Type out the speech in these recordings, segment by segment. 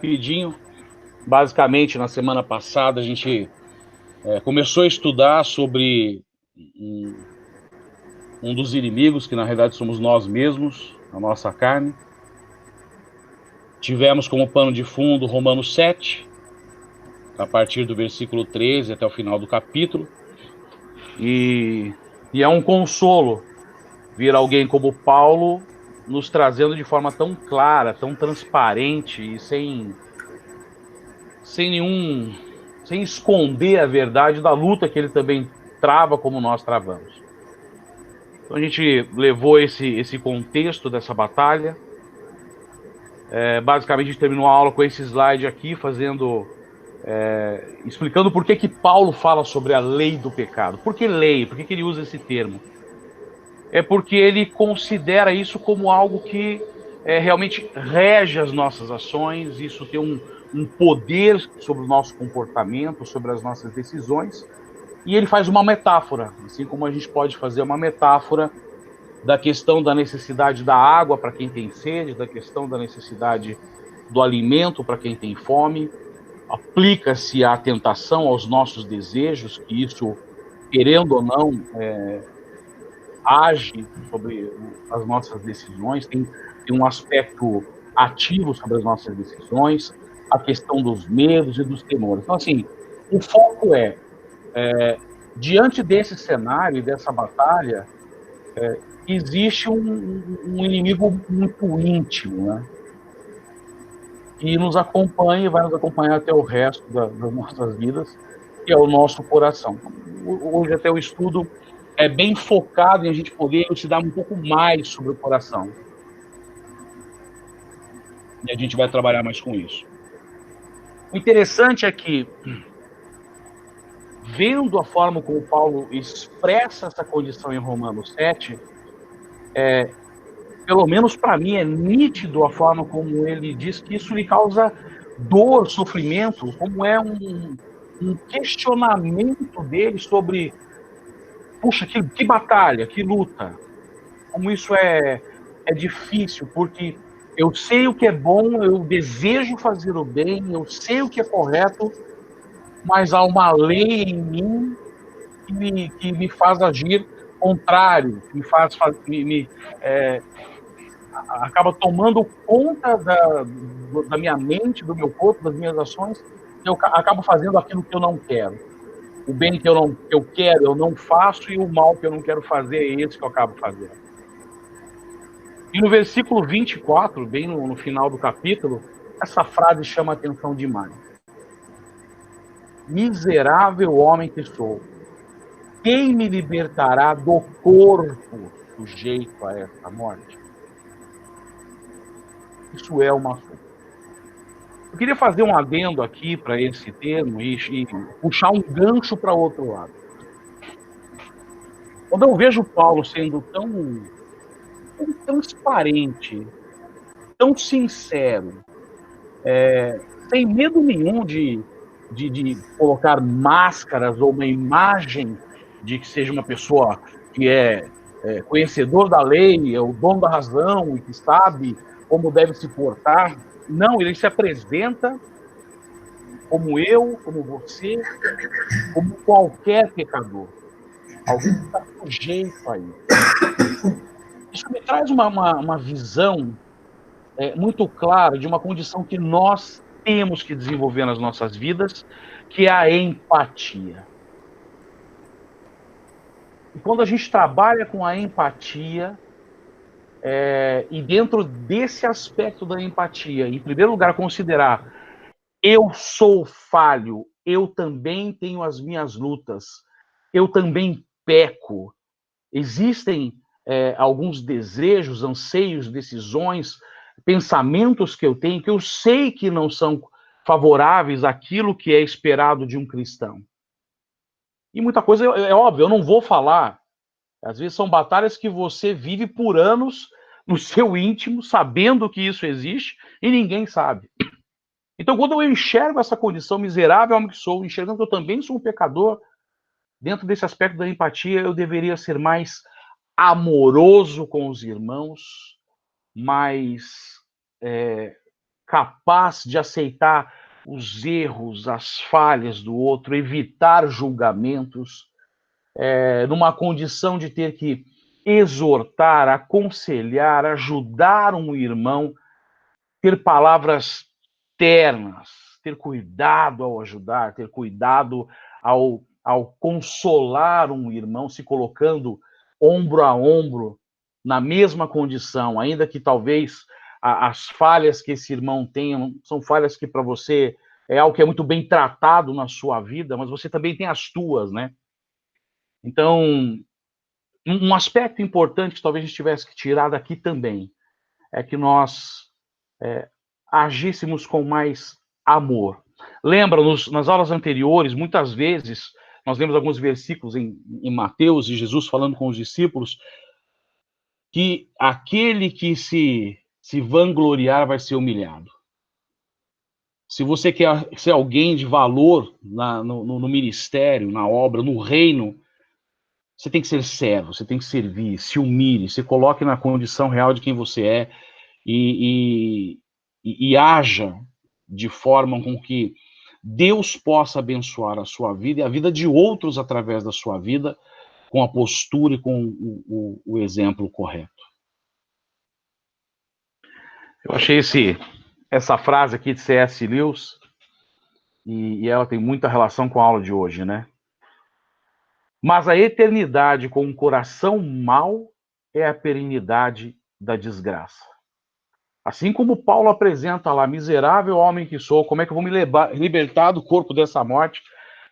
Rapidinho. Basicamente, na semana passada, a gente começou a estudar sobre um dos inimigos, que na realidade somos nós mesmos, a nossa carne. Tivemos como pano de fundo Romanos 7, a partir do versículo 13 até o final do capítulo. E é um consolo ver alguém como Paulo nos trazendo de forma tão clara, tão transparente e sem esconder a verdade da luta que ele também trava como nós travamos. Então a gente levou esse contexto dessa batalha. Basicamente a gente terminou a aula com esse slide aqui, explicando por que Paulo fala sobre a lei do pecado. Por que lei? Por que ele usa esse termo? É porque ele considera isso como algo que realmente rege as nossas ações, isso tem um poder sobre o nosso comportamento, sobre as nossas decisões, e ele faz uma metáfora, assim como a gente pode fazer uma metáfora da questão da necessidade da água para quem tem sede, da questão da necessidade do alimento para quem tem fome, aplica-se à tentação, aos nossos desejos, que isso, querendo ou não, age sobre as nossas decisões, tem um aspecto ativo sobre as nossas decisões, a questão dos medos e dos temores. Então, assim, o foco diante desse cenário, dessa batalha, existe um inimigo muito íntimo, né? Que nos acompanha e vai nos acompanhar até o resto das nossas vidas, que é o nosso coração. Hoje até o estudo é bem focado em a gente poder elucidar um pouco mais sobre o coração. E a gente vai trabalhar mais com isso. O interessante é que, vendo a forma como Paulo expressa essa condição em Romanos 7, pelo menos para mim, é nítido a forma como ele diz que isso lhe causa dor, sofrimento, como é um questionamento dele sobre, puxa, que batalha, que luta, como isso é difícil, porque eu sei o que é bom, eu desejo fazer o bem, eu sei o que é correto, mas há uma lei em mim que me faz agir contrário, que me faz acaba tomando conta da minha mente, do meu corpo, das minhas ações, e eu acabo fazendo aquilo que eu não quero. O bem que eu quero, eu não faço, e o mal que eu não quero fazer é esse que eu acabo fazendo. E no versículo 24, bem no final do capítulo, essa frase chama a atenção demais. Miserável homem que sou, quem me libertará do corpo sujeito a esta morte? Isso é uma afronta. Eu queria fazer um adendo aqui para esse termo e puxar um gancho para outro lado. Quando eu vejo Paulo sendo tão transparente, tão sincero, sem medo nenhum de colocar máscaras ou uma imagem de que seja uma pessoa que é conhecedor da lei, é o dono da razão e que sabe como deve se portar. Não, ele se apresenta como eu, como você, como qualquer pecador. Alguém que está sujeito a isso. Isso me traz uma visão muito clara de uma condição que nós temos que desenvolver nas nossas vidas, que é a empatia. E quando a gente trabalha com a empatia, e dentro desse aspecto da empatia, em primeiro lugar, considerar eu sou falho, eu também tenho as minhas lutas, eu também peco. Existem alguns desejos, anseios, decisões, pensamentos que eu tenho que eu sei que não são favoráveis àquilo que é esperado de um cristão. E muita coisa é óbvio, eu não vou falar. Às vezes são batalhas que você vive por anos no seu íntimo, sabendo que isso existe, e ninguém sabe. Então, quando eu enxergo essa condição miserável homem que sou, enxergando que eu também sou um pecador, dentro desse aspecto da empatia, eu deveria ser mais amoroso com os irmãos, mais capaz de aceitar os erros, as falhas do outro, evitar julgamentos, numa condição de ter que exortar, aconselhar, ajudar um irmão, ter palavras ternas, ter cuidado ao ajudar, ter cuidado ao consolar um irmão, se colocando ombro a ombro, na mesma condição, ainda que talvez as falhas que esse irmão tenha são falhas que para você é algo que é muito bem tratado na sua vida, mas você também tem as tuas, né? Então, um aspecto importante que talvez a gente tivesse que tirar daqui também é que nós agíssemos com mais amor. Lembra, nas aulas anteriores, muitas vezes, nós lemos alguns versículos em Mateus, e Jesus falando com os discípulos, que aquele que se vangloriar vai ser humilhado. Se você quer ser alguém de valor no ministério, na obra, no reino, você tem que ser servo, você tem que servir, se humilhe, se coloque na condição real de quem você é e haja de forma com que Deus possa abençoar a sua vida e a vida de outros através da sua vida, com a postura e com o exemplo correto. Eu achei essa frase aqui de C.S. Lewis, e ela tem muita relação com a aula de hoje, né? Mas a eternidade com um coração mau é a perenidade da desgraça. Assim como Paulo apresenta lá, miserável homem que sou, como é que eu vou me libertar do corpo dessa morte?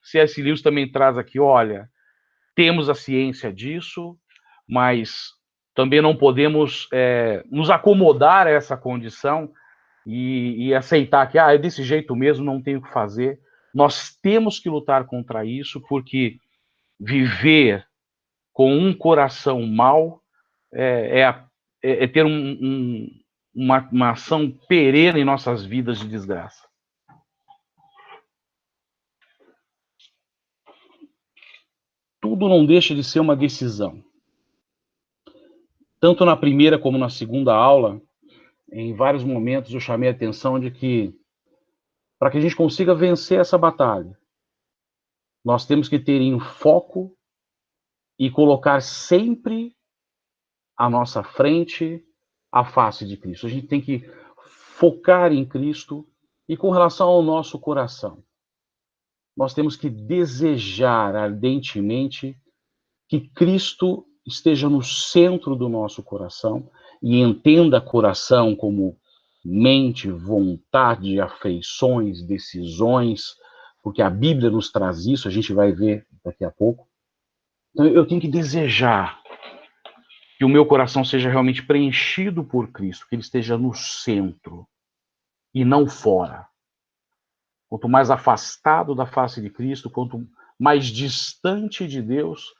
C.S. Lewis também traz aqui, olha, temos a ciência disso, mas também não podemos nos acomodar a essa condição e aceitar que é desse jeito mesmo, não tenho o que fazer. Nós temos que lutar contra isso, porque viver com um coração mau é ter uma ação perene em nossas vidas de desgraça. Tudo não deixa de ser uma decisão. Tanto na primeira como na segunda aula, em vários momentos eu chamei a atenção de que, para que a gente consiga vencer essa batalha, nós temos que ter em foco e colocar sempre à nossa frente a face de Cristo. A gente tem que focar em Cristo e com relação ao nosso coração. Nós temos que desejar ardentemente que Cristo esteja no centro do nosso coração e entenda coração como mente, vontade, afeições, decisões, porque a Bíblia nos traz isso, a gente vai ver daqui a pouco. Então eu tenho que desejar que o meu coração seja realmente preenchido por Cristo, que ele esteja no centro e não fora. Quanto mais afastado da face de Cristo, quanto mais distante de Deus,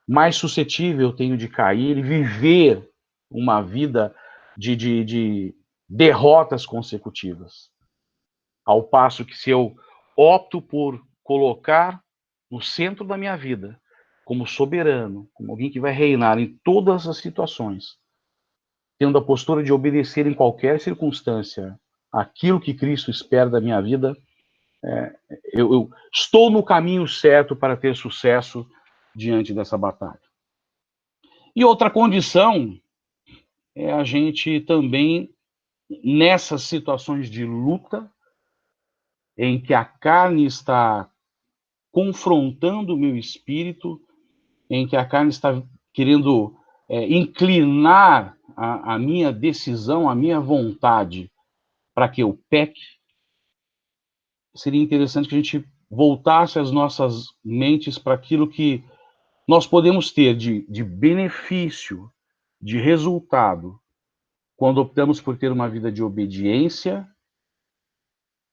mais suscetível eu tenho de cair e viver uma vida de derrotas consecutivas. Ao passo que se eu opto por colocar no centro da minha vida, como soberano, como alguém que vai reinar em todas as situações, tendo a postura de obedecer em qualquer circunstância aquilo que Cristo espera da minha vida, eu estou no caminho certo para ter sucesso diante dessa batalha. E outra condição é a gente também, nessas situações de luta, em que a carne está confrontando o meu espírito, em que a carne está querendo inclinar a minha decisão, a minha vontade para que eu peque, seria interessante que a gente voltasse as nossas mentes para aquilo que nós podemos ter de benefício, de resultado, quando optamos por ter uma vida de obediência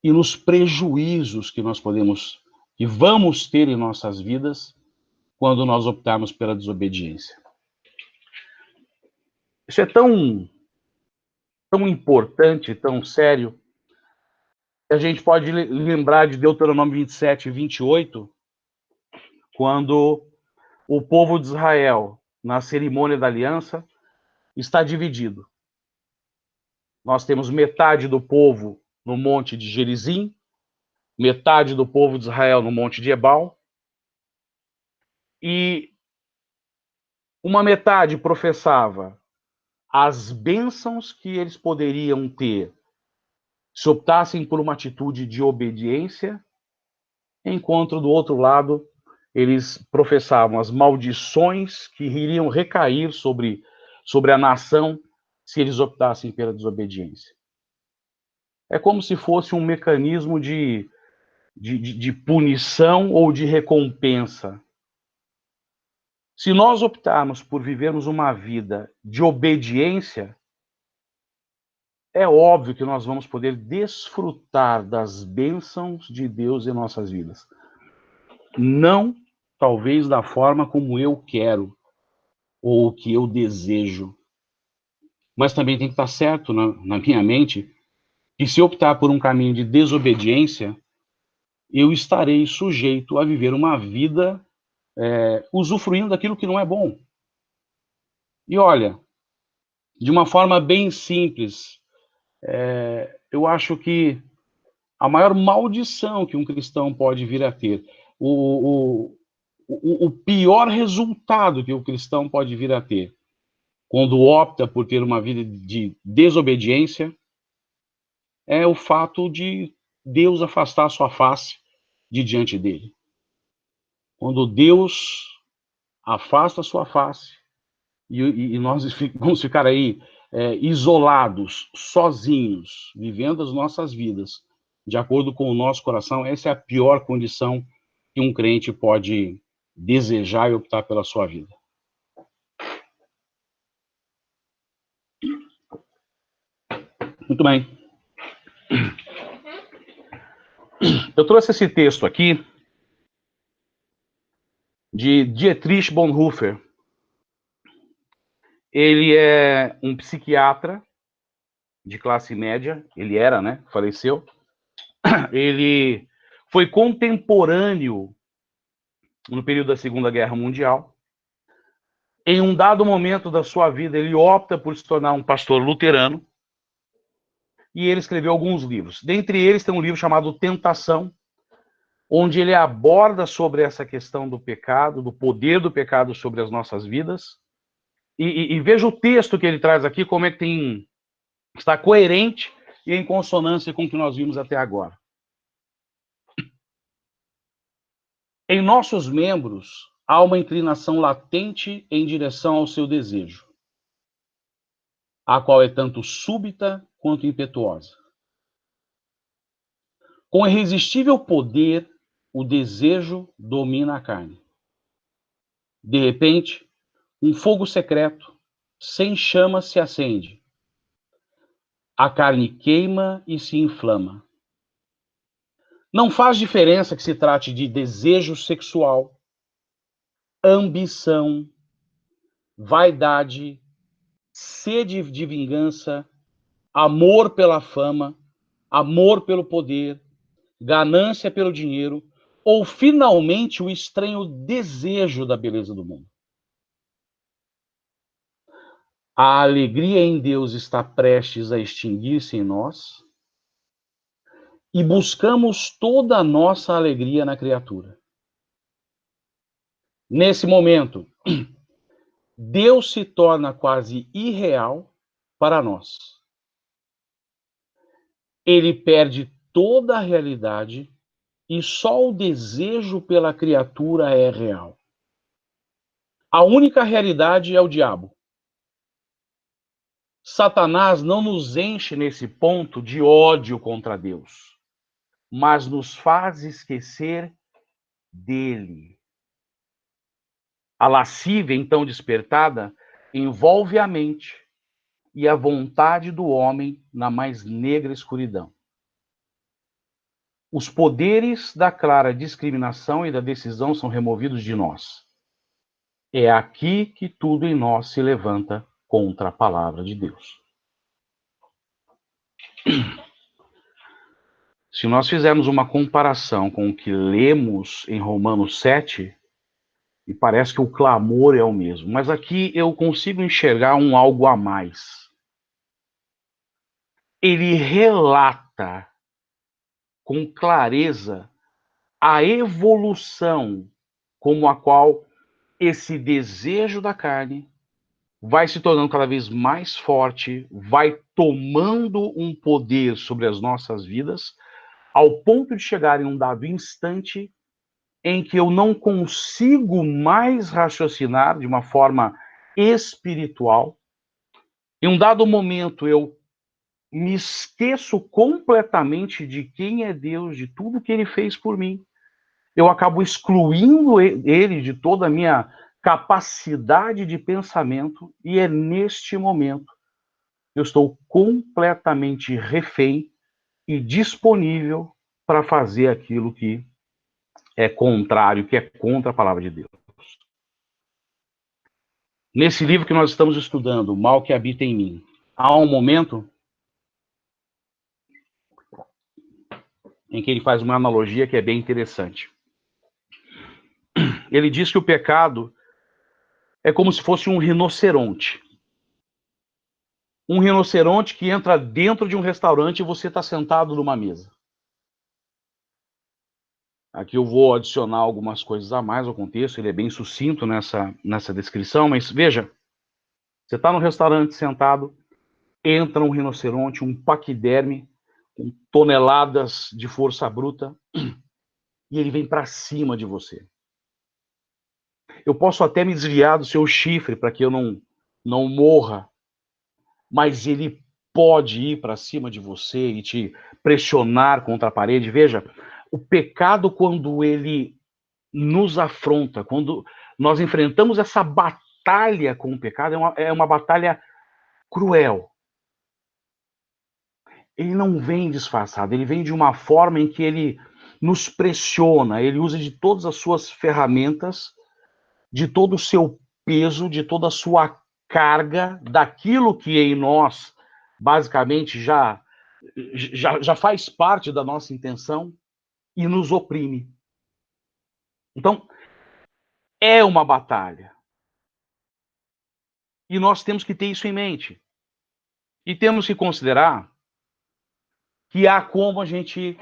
e nos prejuízos que nós podemos e vamos ter em nossas vidas quando nós optarmos pela desobediência. Isso é tão importante, tão sério, que a gente pode lembrar de Deuteronômio 27 e 28, quando o povo de Israel, na cerimônia da aliança, está dividido. Nós temos metade do povo no monte de Gerizim, metade do povo de Israel no monte de Ebal, e uma metade professava as bênçãos que eles poderiam ter se optassem por uma atitude de obediência, enquanto do outro lado eles professavam as maldições que iriam recair sobre a nação se eles optassem pela desobediência. É como se fosse um mecanismo de punição ou de recompensa. Se nós optarmos por vivermos uma vida de obediência, é óbvio que nós vamos poder desfrutar das bênçãos de Deus em nossas vidas. Não, talvez, da forma como eu quero ou que eu desejo. Mas também tem que estar certo na minha mente que se optar por um caminho de desobediência, eu estarei sujeito a viver uma vida usufruindo daquilo que não é bom. E olha, de uma forma bem simples, eu acho que a maior maldição que um cristão pode vir a ter, o pior resultado que o cristão pode vir a ter, quando opta por ter uma vida de desobediência, é o fato de Deus afastar a sua face de diante dele. Quando Deus afasta a sua face, e nós vamos ficar aí isolados, sozinhos, vivendo as nossas vidas, de acordo com o nosso coração, essa é a pior condição que um crente pode desejar e optar pela sua vida. Muito bem. Eu trouxe esse texto aqui de Dietrich Bonhoeffer. Ele é um psiquiatra de classe média, ele era, né? Faleceu. Ele foi contemporâneo no período da Segunda Guerra Mundial. Em um dado momento da sua vida, ele opta por se tornar um pastor luterano e ele escreveu alguns livros. Dentre eles tem um livro chamado Tentação, onde ele aborda sobre essa questão do pecado, do poder do pecado sobre as nossas vidas. E veja o texto que ele traz aqui, como é que está coerente e em consonância com o que nós vimos até agora. Em nossos membros, há uma inclinação latente em direção ao seu desejo, a qual é tanto súbita quanto impetuosa. Com irresistível poder, o desejo domina a carne. De repente, um fogo secreto, sem chama, se acende. A carne queima e se inflama. Não faz diferença que se trate de desejo sexual, ambição, vaidade, sede de vingança, amor pela fama, amor pelo poder, ganância pelo dinheiro, ou finalmente o estranho desejo da beleza do mundo. A alegria em Deus está prestes a extinguir-se em nós e buscamos toda a nossa alegria na criatura. Nesse momento, Deus se torna quase irreal para nós. Ele perde toda a realidade e só o desejo pela criatura é real. A única realidade é o diabo. Satanás não nos enche nesse ponto de ódio contra Deus, mas nos faz esquecer dele. A lascívia, então despertada, envolve a mente e a vontade do homem na mais negra escuridão. Os poderes da clara discriminação e da decisão são removidos de nós. É aqui que tudo em nós se levanta contra a palavra de Deus. Se nós fizermos uma comparação com o que lemos em Romanos 7, e parece que o clamor é o mesmo, mas aqui eu consigo enxergar algo a mais. ele relata com clareza a evolução como a qual esse desejo da carne vai se tornando cada vez mais forte, vai tomando um poder sobre as nossas vidas, ao ponto de chegar em um dado instante em que eu não consigo mais raciocinar de uma forma espiritual. Em um dado momento, eu me esqueço completamente de quem é Deus, de tudo que ele fez por mim. Eu acabo excluindo ele de toda a minha capacidade de pensamento, e é neste momento que eu estou completamente refém e disponível para fazer aquilo que é contrário, que é contra a palavra de Deus. Nesse livro que nós estamos estudando, O Mal que Habita em Mim, há um momento em que ele faz uma analogia que é bem interessante. Ele diz que o pecado é como se fosse um rinoceronte. Um rinoceronte que entra dentro de um restaurante e você está sentado numa mesa. Aqui eu vou adicionar algumas coisas a mais ao contexto, ele é bem sucinto nessa descrição, mas veja, você está no restaurante sentado, entra um rinoceronte, um paquiderme, com toneladas de força bruta, e ele vem para cima de você. Eu posso até me desviar do seu chifre para que eu não morra, mas ele pode ir para cima de você e te pressionar contra a parede. Veja, o pecado, quando ele nos afronta, quando nós enfrentamos essa batalha com o pecado, é uma batalha cruel. Ele não vem disfarçado, ele vem de uma forma em que ele nos pressiona, ele usa de todas as suas ferramentas, de todo o seu peso, de toda a sua carga, daquilo que em nós, basicamente, já faz parte da nossa intenção e nos oprime. Então, é uma batalha. E nós temos que ter isso em mente. E temos que considerar que há como a gente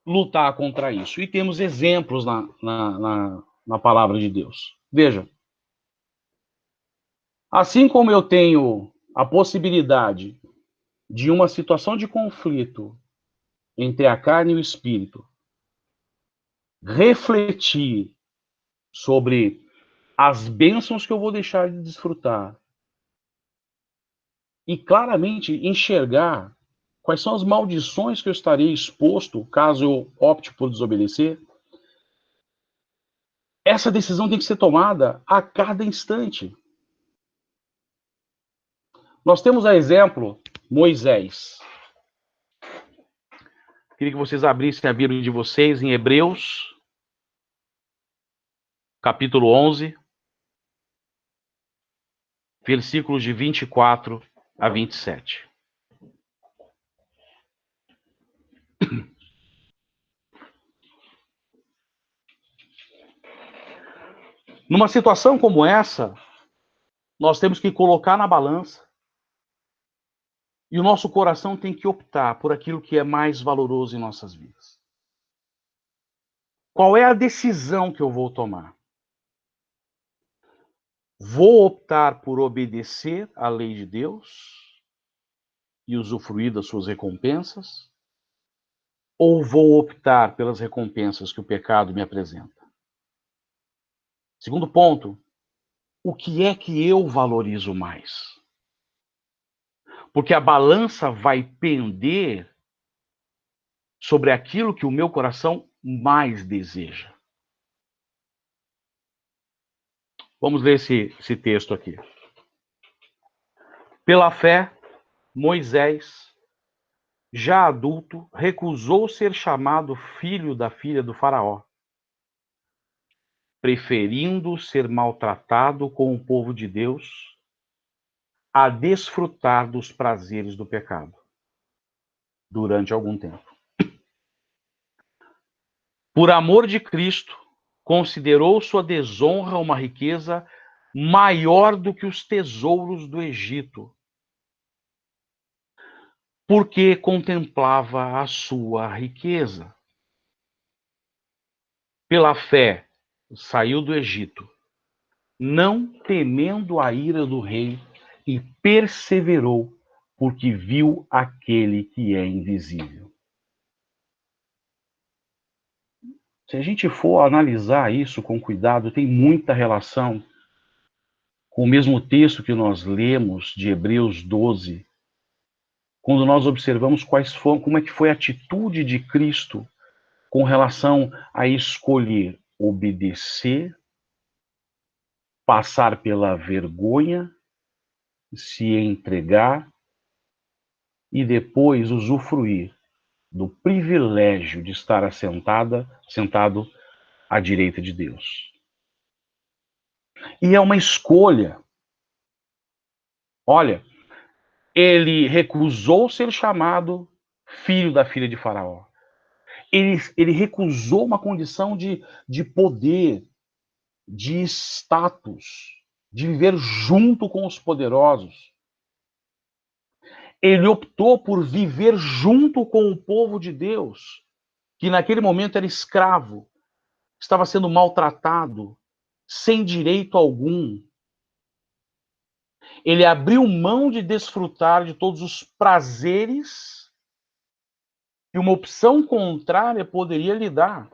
lutar contra isso. E temos exemplos na palavra de Deus. Veja, assim como eu tenho a possibilidade de uma situação de conflito entre a carne e o espírito, refletir sobre as bênçãos que eu vou deixar de desfrutar e claramente enxergar quais são as maldições que eu estarei exposto caso eu opte por desobedecer, essa decisão tem que ser tomada a cada instante. Nós temos a exemplo Moisés. Queria que vocês abrissem a Bíblia de vocês em Hebreus, capítulo 11, versículos de 24 a 27. Numa situação como essa, nós temos que colocar na balança e o nosso coração tem que optar por aquilo que é mais valoroso em nossas vidas. Qual é a decisão que eu vou tomar? Vou optar por obedecer à lei de Deus e usufruir das suas recompensas? Ou vou optar pelas recompensas que o pecado me apresenta? Segundo ponto, o que é que eu valorizo mais? Porque a balança vai pender sobre aquilo que o meu coração mais deseja. Vamos ler esse texto aqui. Pela fé, Moisés, já adulto, recusou ser chamado filho da filha do faraó, preferindo ser maltratado com o povo de Deus a desfrutar dos prazeres do pecado durante algum tempo. Por amor de Cristo, considerou sua desonra uma riqueza maior do que os tesouros do Egito. porque contemplava a sua riqueza. Pela fé, saiu do Egito, não temendo a ira do rei, e perseverou, porque viu aquele que é invisível. Se a gente for analisar isso com cuidado, tem muita relação com o mesmo texto que nós lemos de Hebreus 12, quando nós observamos como é que foi a atitude de Cristo com relação a escolher obedecer, passar pela vergonha, se entregar e depois usufruir do privilégio de estar sentado à direita de Deus. E é uma escolha. Olha, ele recusou ser chamado filho da filha de Faraó. Ele recusou uma condição de poder, de status, de viver junto com os poderosos. Ele optou por viver junto com o povo de Deus, que naquele momento era escravo, estava sendo maltratado, sem direito algum. Ele abriu mão de desfrutar de todos os prazeres que uma opção contrária poderia lhe dar.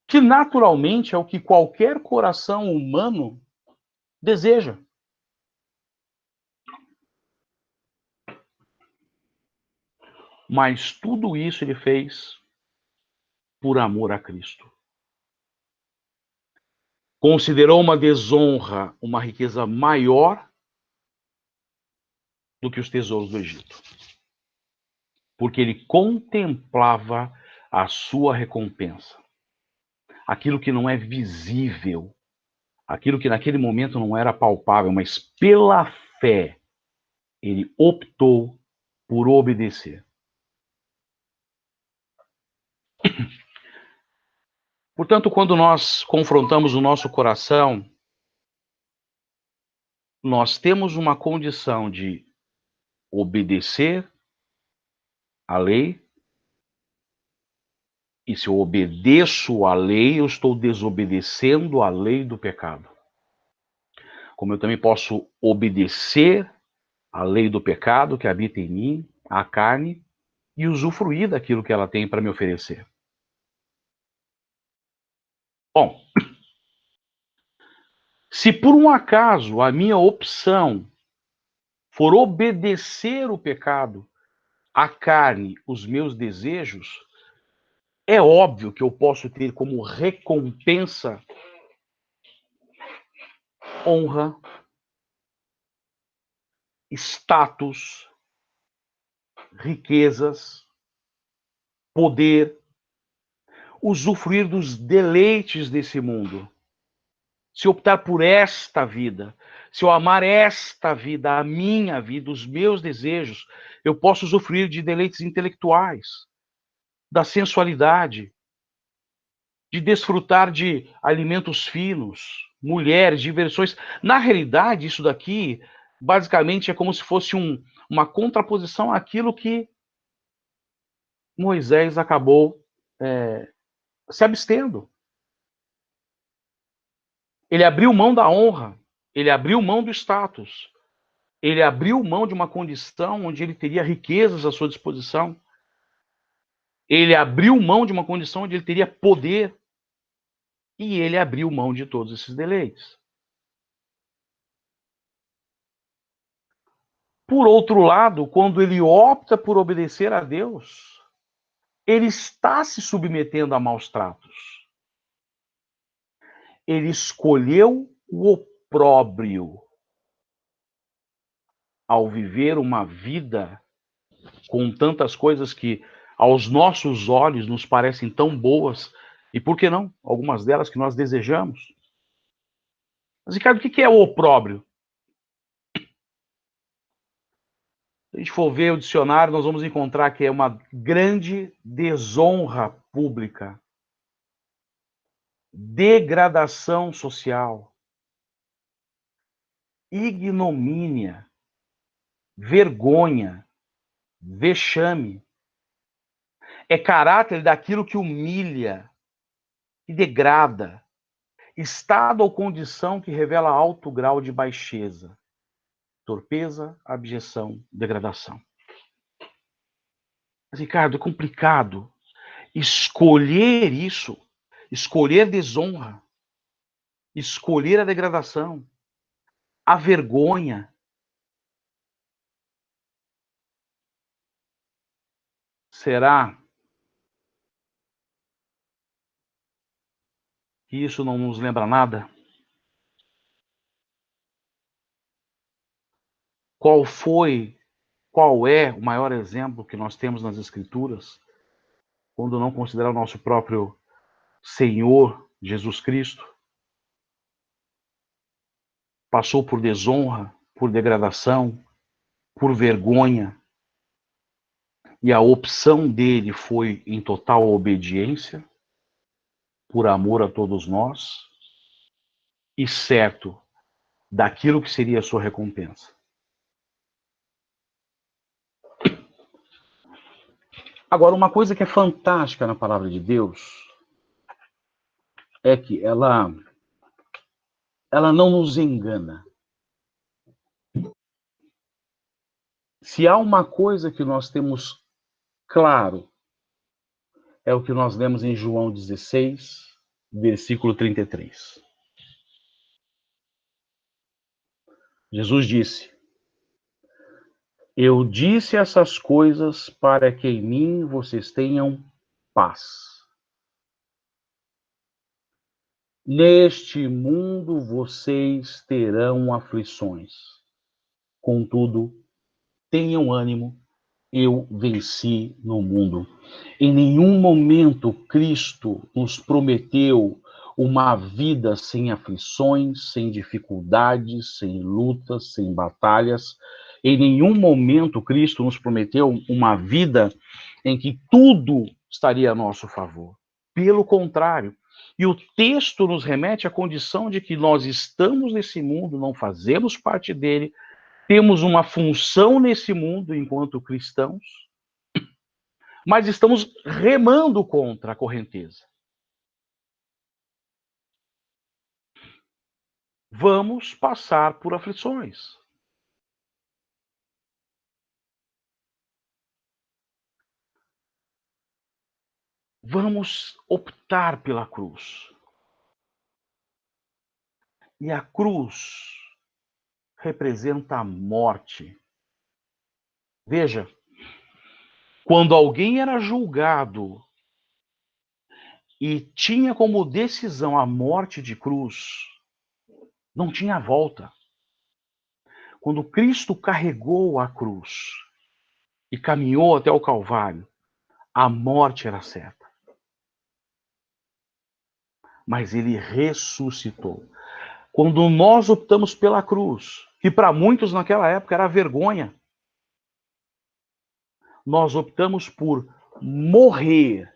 Que naturalmente é o que qualquer coração humano deseja. Mas tudo isso ele fez por amor a Cristo. Considerou uma desonra uma riqueza maior do que os tesouros do Egito, porque ele contemplava a sua recompensa. Aquilo que não é visível, aquilo que naquele momento não era palpável, mas pela fé ele optou por obedecer. Portanto, quando nós confrontamos o nosso coração, nós temos uma condição de obedecer à lei, e se eu obedeço à lei, eu estou desobedecendo à lei do pecado. Como eu também posso obedecer à lei do pecado que habita em mim, a carne, e usufruir daquilo que ela tem para me oferecer. Bom, se por um acaso a minha opção for obedecer o pecado, a carne, os meus desejos, é óbvio que eu posso ter como recompensa honra, status, riquezas, poder, usufruir dos deleites desse mundo. Se optar por esta vida, se eu amar esta vida, a minha vida, os meus desejos, eu posso usufruir de deleites intelectuais, da sensualidade, de desfrutar de alimentos finos, mulheres, diversões. Na realidade, isso daqui, basicamente, é como se fosse uma contraposição àquilo que Moisés acabou se abstendo. Ele abriu mão da honra, ele abriu mão do status, ele abriu mão de uma condição onde ele teria riquezas à sua disposição, ele abriu mão de uma condição onde ele teria poder, e ele abriu mão de todos esses deleites. Por outro lado, quando ele opta por obedecer a Deus, ele está se submetendo a maus tratos. Ele escolheu o opróbrio ao viver uma vida com tantas coisas que aos nossos olhos nos parecem tão boas, e por que não? Algumas delas que nós desejamos. Mas, Ricardo, o que é o opróbrio? Se a gente for ver o dicionário, nós vamos encontrar que é uma grande desonra pública, degradação social, ignomínia, vergonha, vexame. É caráter daquilo que humilha, que degrada. Estado ou condição que revela alto grau de baixeza. Torpeza, abjeção, degradação. Mas, Ricardo, é complicado escolher isso, escolher desonra, escolher a degradação, a vergonha. Será que isso não nos lembra nada? Qual é o maior exemplo que nós temos nas Escrituras, quando não considerar o nosso próprio Senhor Jesus Cristo? Passou por desonra, por degradação, por vergonha, e a opção dele foi em total obediência, por amor a todos nós, e certo daquilo que seria a sua recompensa. Agora, uma coisa que é fantástica na palavra de Deus é que ela não nos engana. Se há uma coisa que nós temos claro, é o que nós lemos em João 16, versículo 33. Jesus disse: Eu disse essas coisas para que em mim vocês tenham paz. Neste mundo vocês terão aflições. Contudo, tenham ânimo, eu venci no mundo. Em nenhum momento Cristo nos prometeu uma vida sem aflições, sem dificuldades, sem lutas, sem batalhas. Em nenhum momento Cristo nos prometeu uma vida em que tudo estaria a nosso favor. Pelo contrário. E o texto nos remete à condição de que nós estamos nesse mundo, não fazemos parte dele, temos uma função nesse mundo enquanto cristãos, mas estamos remando contra a correnteza. Vamos passar por aflições. Vamos optar pela cruz. E a cruz representa a morte. Veja, quando alguém era julgado e tinha como decisão a morte de cruz, não tinha volta. Quando Cristo carregou a cruz e caminhou até o Calvário, a morte era certa. Mas ele ressuscitou. Quando nós optamos pela cruz, que para muitos naquela época era vergonha, nós optamos por morrer.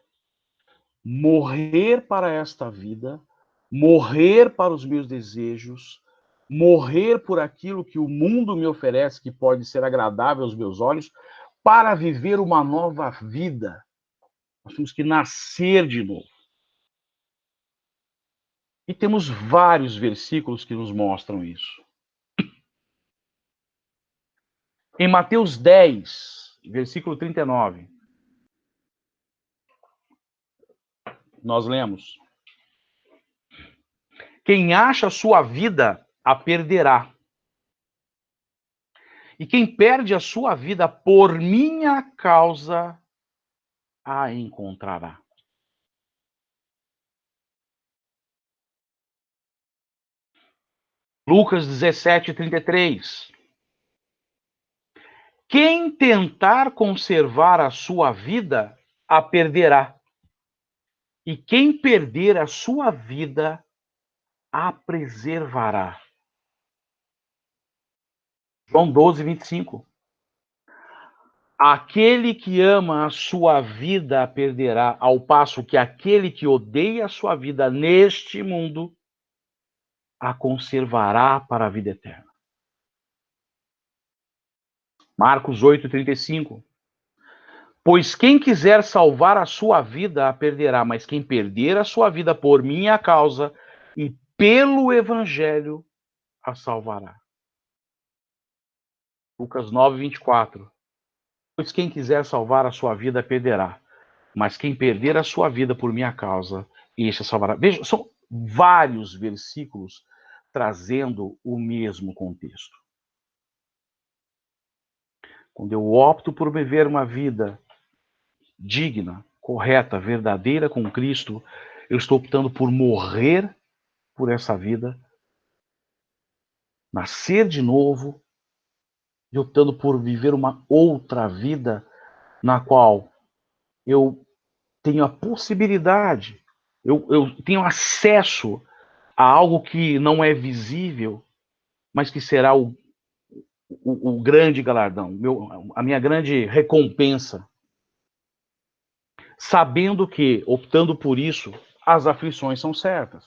Morrer para esta vida, morrer para os meus desejos, morrer por aquilo que o mundo me oferece, que pode ser agradável aos meus olhos, para viver uma nova vida. Nós temos que nascer de novo. E temos vários versículos que nos mostram isso. Em Mateus 10, versículo 39, nós lemos: Quem acha a sua vida, a perderá. E quem perde a sua vida por minha causa, a encontrará. Lucas 17, 33. Quem tentar conservar a sua vida, a perderá. E quem perder a sua vida, a preservará. João 12, 25. Aquele que ama a sua vida a perderá, ao passo que aquele que odeia a sua vida neste mundo a conservará para a vida eterna. Marcos 8, 35. Pois quem quiser salvar a sua vida, a perderá, mas quem perder a sua vida por minha causa e pelo evangelho, a salvará. Lucas 9, 24. Pois quem quiser salvar a sua vida, a perderá, mas quem perder a sua vida por minha causa, este a salvará. Veja, são vários versículos trazendo o mesmo contexto. Quando eu opto por viver uma vida digna, correta, verdadeira com Cristo, eu estou optando por morrer por essa vida, nascer de novo, e optando por viver uma outra vida na qual eu tenho a possibilidade, eu tenho acesso a algo que não é visível, mas que será o grande galardão, a minha grande recompensa, sabendo que, optando por isso, as aflições são certas.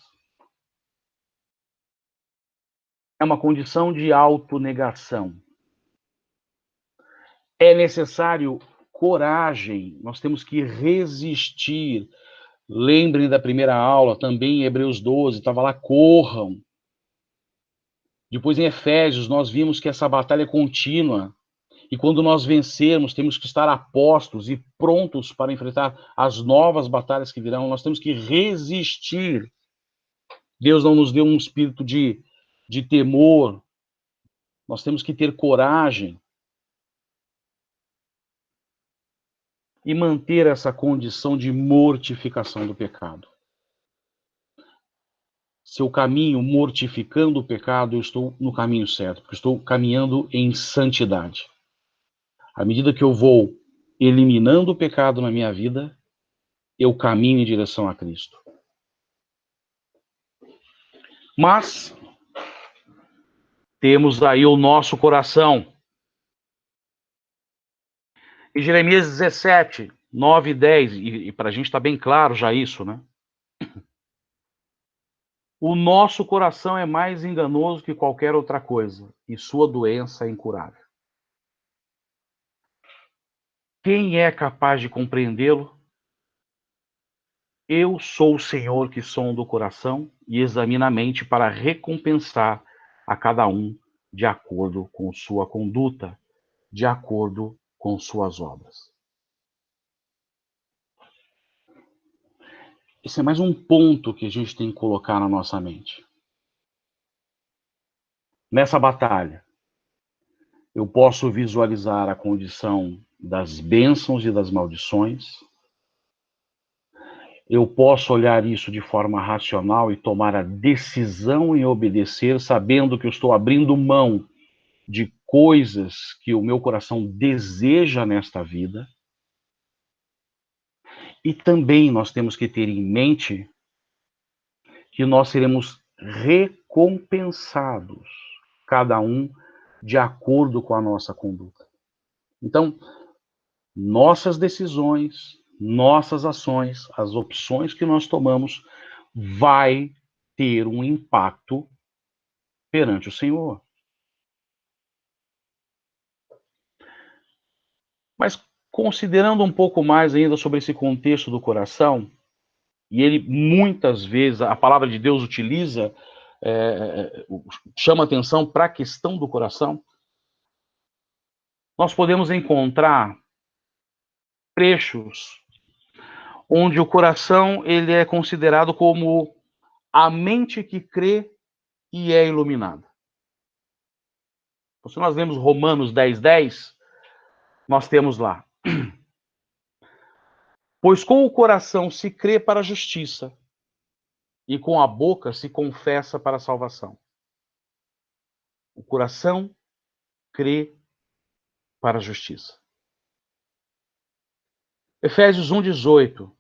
É uma condição de autonegação. É necessário coragem, nós temos que resistir. Lembrem da primeira aula, também em Hebreus 12, estava lá, corram. Depois em Efésios, nós vimos que essa batalha é contínua. E quando nós vencermos, temos que estar apostos e prontos para enfrentar as novas batalhas que virão. Nós temos que resistir. Deus não nos deu um espírito de temor. Nós temos que ter coragem e manter essa condição de mortificação do pecado. Se eu caminho mortificando o pecado, eu estou no caminho certo, porque estou caminhando em santidade. À medida que eu vou eliminando o pecado na minha vida, eu caminho em direção a Cristo. Mas temos aí o nosso coração. Em Jeremias 17, 9 e 10, e para a gente está bem claro já isso, né? O nosso coração é mais enganoso que qualquer outra coisa, e sua doença é incurável. Quem é capaz de compreendê-lo? Eu sou o Senhor que sonda o coração e examina a mente para recompensar a cada um de acordo com sua conduta, de acordo com suas obras. Esse é mais um ponto que a gente tem que colocar na nossa mente. Nessa batalha, eu posso visualizar a condição das bênçãos e das maldições. Eu posso olhar isso de forma racional e tomar a decisão em obedecer, sabendo que eu estou abrindo mão de coisas que o meu coração deseja nesta vida. E também nós temos que ter em mente que nós seremos recompensados, cada um de acordo com a nossa conduta. Então, nossas decisões, nossas ações, as opções que nós tomamos, vai ter um impacto perante o Senhor. Mas considerando um pouco mais ainda sobre esse contexto do coração, e ele muitas vezes, a palavra de Deus utiliza, chama atenção para a questão do coração, nós podemos encontrar trechos onde o coração ele é considerado como a mente que crê e é iluminada. Então, se nós vemos Romanos 10, 10, nós temos lá: pois com o coração se crê para a justiça, e com a boca se confessa para a salvação. O coração crê para a justiça. Efésios 1, 18.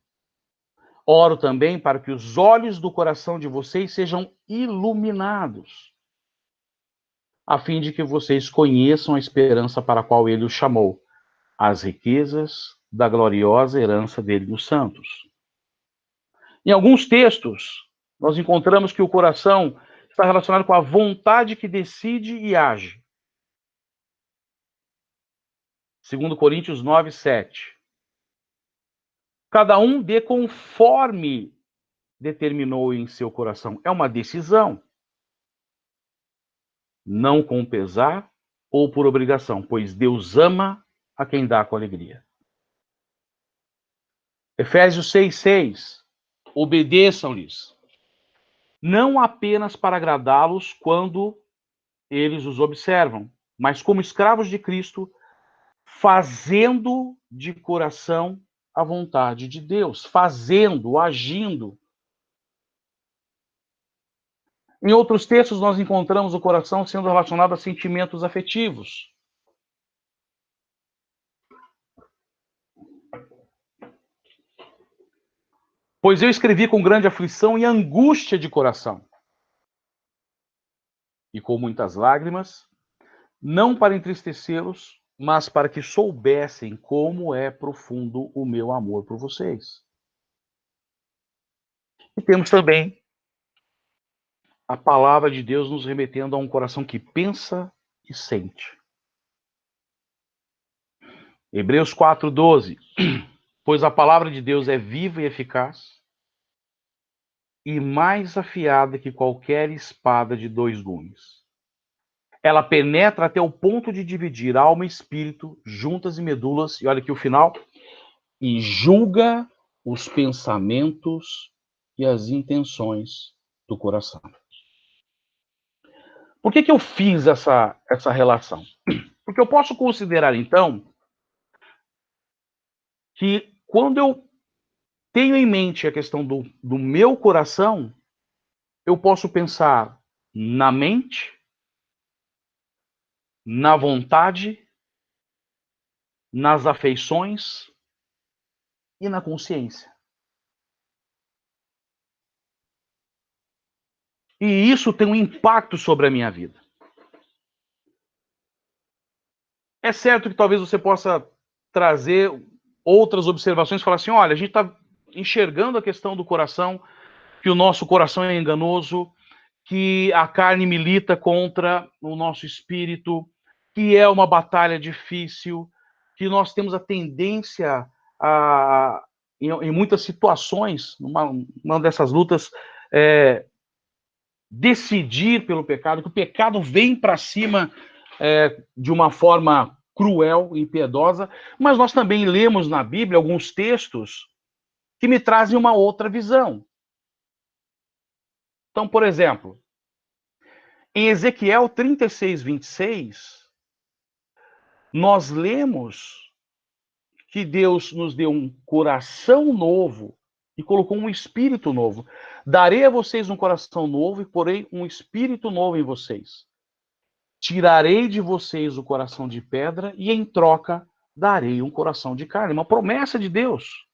Oro também para que os olhos do coração de vocês sejam iluminados, a fim de que vocês conheçam a esperança para a qual ele os chamou, as riquezas da gloriosa herança dele nos santos. Em alguns textos, nós encontramos que o coração está relacionado com a vontade que decide e age. 2 Coríntios 9, 7. Cada um dê conforme determinou em seu coração. É uma decisão. Não com pesar ou por obrigação, pois Deus ama a quem dá com alegria. Efésios 6:6. Obedeçam-lhes, não apenas para agradá-los quando eles os observam, mas como escravos de Cristo, fazendo de coração a vontade de Deus, fazendo, agindo. Em outros textos, nós encontramos o coração sendo relacionado a sentimentos afetivos. Pois eu escrevi com grande aflição e angústia de coração, e com muitas lágrimas, não para entristecê-los, mas para que soubessem como é profundo o meu amor por vocês. E temos também a palavra de Deus nos remetendo a um coração que pensa e sente. Hebreus 4:12. Pois a palavra de Deus é viva e eficaz, e mais afiada que qualquer espada de dois gumes. Ela penetra até o ponto de dividir alma e espírito, juntas e medulas, e olha aqui o final, e julga os pensamentos e as intenções do coração. Por que eu fiz essa relação? Porque eu posso considerar, então, que quando eu tenho em mente a questão do meu coração, eu posso pensar na mente, na vontade, nas afeições e na consciência. E isso tem um impacto sobre a minha vida. É certo que talvez você possa trazer outras observações, falar assim, olha, a gente está enxergando a questão do coração, que o nosso coração é enganoso, que a carne milita contra o nosso espírito, que é uma batalha difícil, que nós temos a tendência a, em muitas situações, uma dessas lutas, decidir pelo pecado, que o pecado vem para cima de uma forma cruel e impiedosa, mas nós também lemos na Bíblia alguns textos que me trazem uma outra visão. Então, por exemplo, em Ezequiel 36:26, nós lemos que Deus nos deu um coração novo e colocou um espírito novo. Darei a vocês um coração novo e porei um espírito novo em vocês. Tirarei de vocês o coração de pedra e em troca darei um coração de carne. Uma promessa de Deus.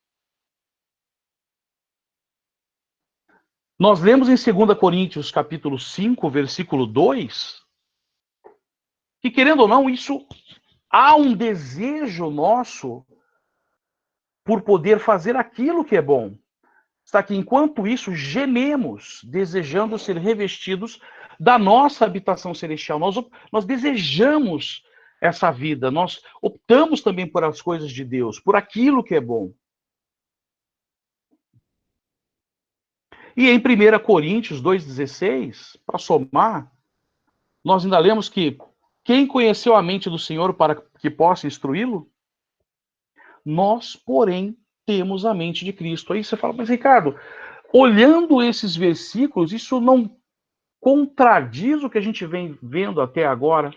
Nós lemos em 2 Coríntios capítulo 5, versículo 2, que querendo ou não, isso há um desejo nosso por poder fazer aquilo que é bom. Está que enquanto isso gememos, desejando ser revestidos da nossa habitação celestial. Nós desejamos essa vida, nós optamos também por as coisas de Deus, por aquilo que é bom. E em 1 Coríntios 2,16, para somar, nós ainda lemos que quem conheceu a mente do Senhor para que possa instruí-lo? Nós, porém, temos a mente de Cristo. Aí você fala, mas Ricardo, olhando esses versículos, isso não contradiz o que a gente vem vendo até agora?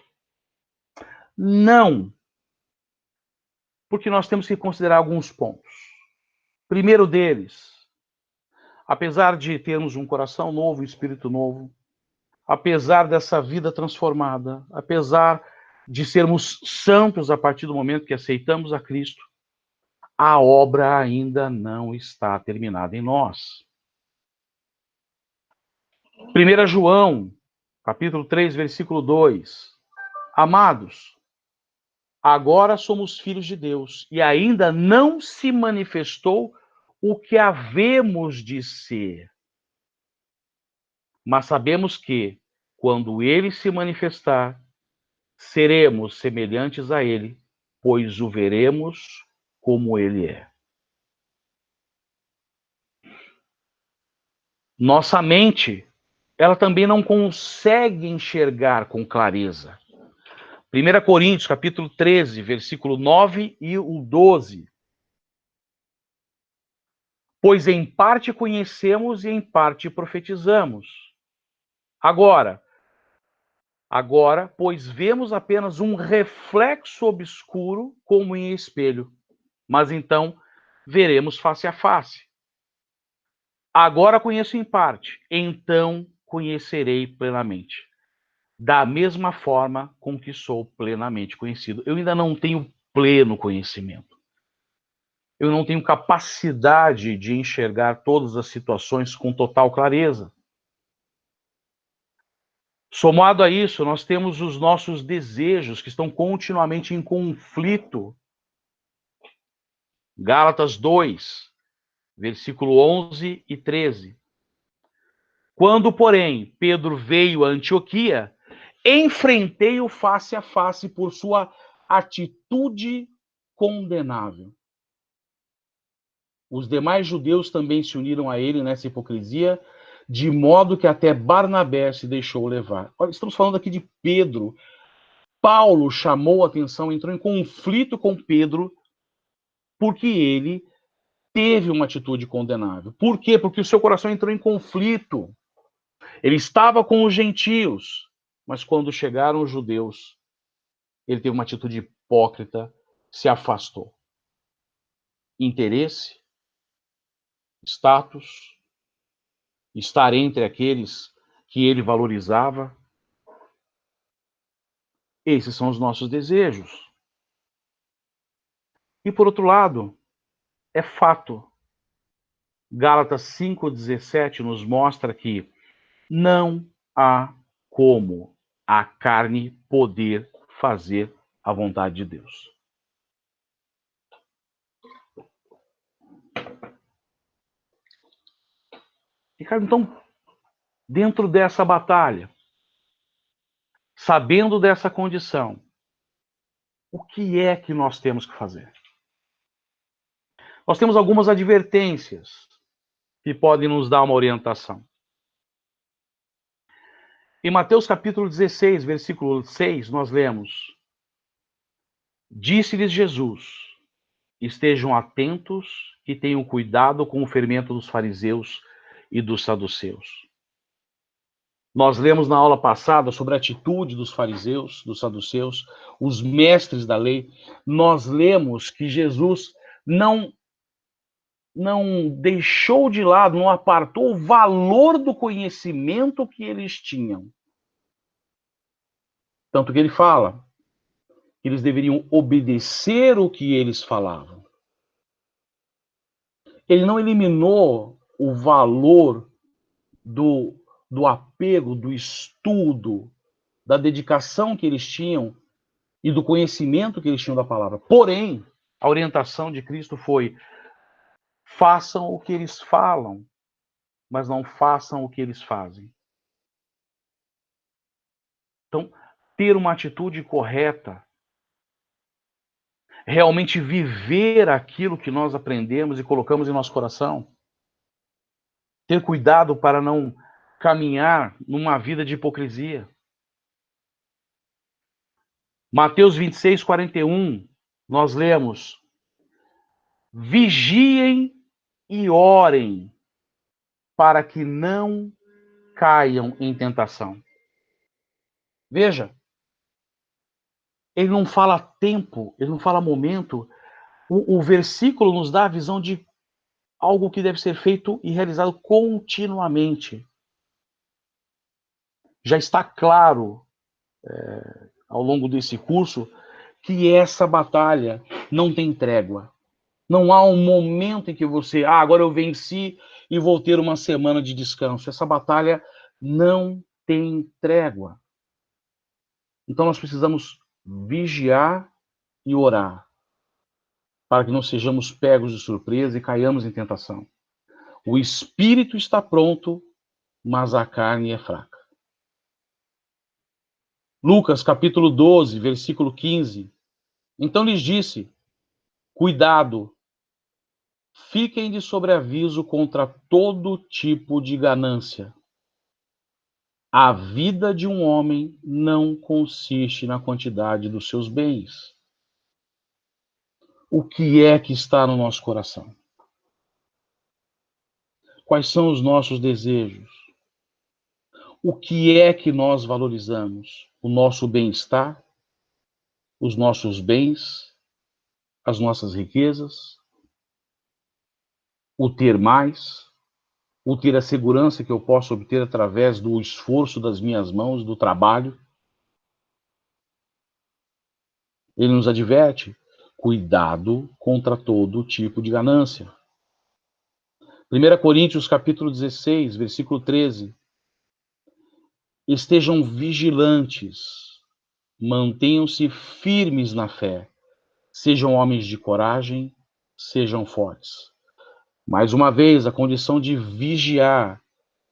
Não. Porque nós temos que considerar alguns pontos. Primeiro deles, apesar de termos um coração novo, um espírito novo, apesar dessa vida transformada, apesar de sermos santos a partir do momento que aceitamos a Cristo, a obra ainda não está terminada em nós. 1 João, capítulo 3, versículo 2. Amados, agora somos filhos de Deus e ainda não se manifestou o que havemos de ser. Mas sabemos que, quando ele se manifestar, seremos semelhantes a ele, pois o veremos como ele é. Nossa mente, ela também não consegue enxergar com clareza. 1 Coríntios, capítulo 13, versículo 9 e o 12. Pois em parte conhecemos e em parte profetizamos. Agora, pois vemos apenas um reflexo obscuro como em espelho, mas então veremos face a face. Agora conheço em parte, então conhecerei plenamente. Da mesma forma com que sou plenamente conhecido. Eu ainda não tenho pleno conhecimento. Eu não tenho capacidade de enxergar todas as situações com total clareza. Somado a isso, nós temos os nossos desejos que estão continuamente em conflito. Gálatas 2, versículo 11 e 13. Quando, porém, Pedro veio a Antioquia, enfrentei-o face a face por sua atitude condenável. Os demais judeus também se uniram a ele nessa hipocrisia, de modo que até Barnabé se deixou levar. Olha, estamos falando aqui de Pedro. Paulo chamou a atenção, entrou em conflito com Pedro, porque ele teve uma atitude condenável. Por quê? Porque o seu coração entrou em conflito. Ele estava com os gentios, mas quando chegaram os judeus, ele teve uma atitude hipócrita, se afastou. Interesse, status, estar entre aqueles que ele valorizava. Esses são os nossos desejos. E por outro lado, é fato. Gálatas 5,17 nos mostra que não há como a carne poder fazer a vontade de Deus. Ricardo, então, dentro dessa batalha, sabendo dessa condição, o que é que nós temos que fazer? Nós temos algumas advertências que podem nos dar uma orientação. Em Mateus capítulo 16, versículo 6, nós lemos: Disse-lhes Jesus: Estejam atentos e tenham cuidado com o fermento dos fariseus e dos saduceus. Nós lemos na aula passada sobre a atitude dos fariseus, dos saduceus, os mestres da lei. Nós lemos que Jesus não deixou de lado, não apartou o valor do conhecimento que eles tinham. Tanto que ele fala que eles deveriam obedecer o que eles falavam. Ele não eliminou o valor do apego, do estudo, da dedicação que eles tinham e do conhecimento que eles tinham da palavra. Porém, a orientação de Cristo foi: façam o que eles falam, mas não façam o que eles fazem. Então, ter uma atitude correta, realmente viver aquilo que nós aprendemos e colocamos em nosso coração, ter cuidado para não caminhar numa vida de hipocrisia. Mateus 26, 41, nós lemos: vigiem e orem para que não caiam em tentação. Veja, ele não fala tempo, ele não fala momento. O versículo nos dá a visão de algo que deve ser feito e realizado continuamente. Já está claro, ao longo desse curso, que essa batalha não tem trégua. Não há um momento em que você, agora eu venci e vou ter uma semana de descanso. Essa batalha não tem trégua. Então nós precisamos vigiar e orar, para que não sejamos pegos de surpresa e caiamos em tentação. O espírito está pronto, mas a carne é fraca. Lucas capítulo 12, versículo 15. Então lhes disse: cuidado, Fiquem de sobreaviso contra todo tipo de ganância. A vida de um homem não consiste na quantidade dos seus bens. O que é que está no nosso coração? Quais são os nossos desejos? O que é que nós valorizamos? O nosso bem-estar? Os nossos bens? As nossas riquezas? O ter mais? O ter a segurança que eu posso obter através do esforço das minhas mãos, do trabalho? Ele nos adverte: cuidado contra todo tipo de ganância. 1 Coríntios capítulo 16, versículo 13. Estejam vigilantes, mantenham-se firmes na fé, sejam homens de coragem, sejam fortes. Mais uma vez, a condição de vigiar,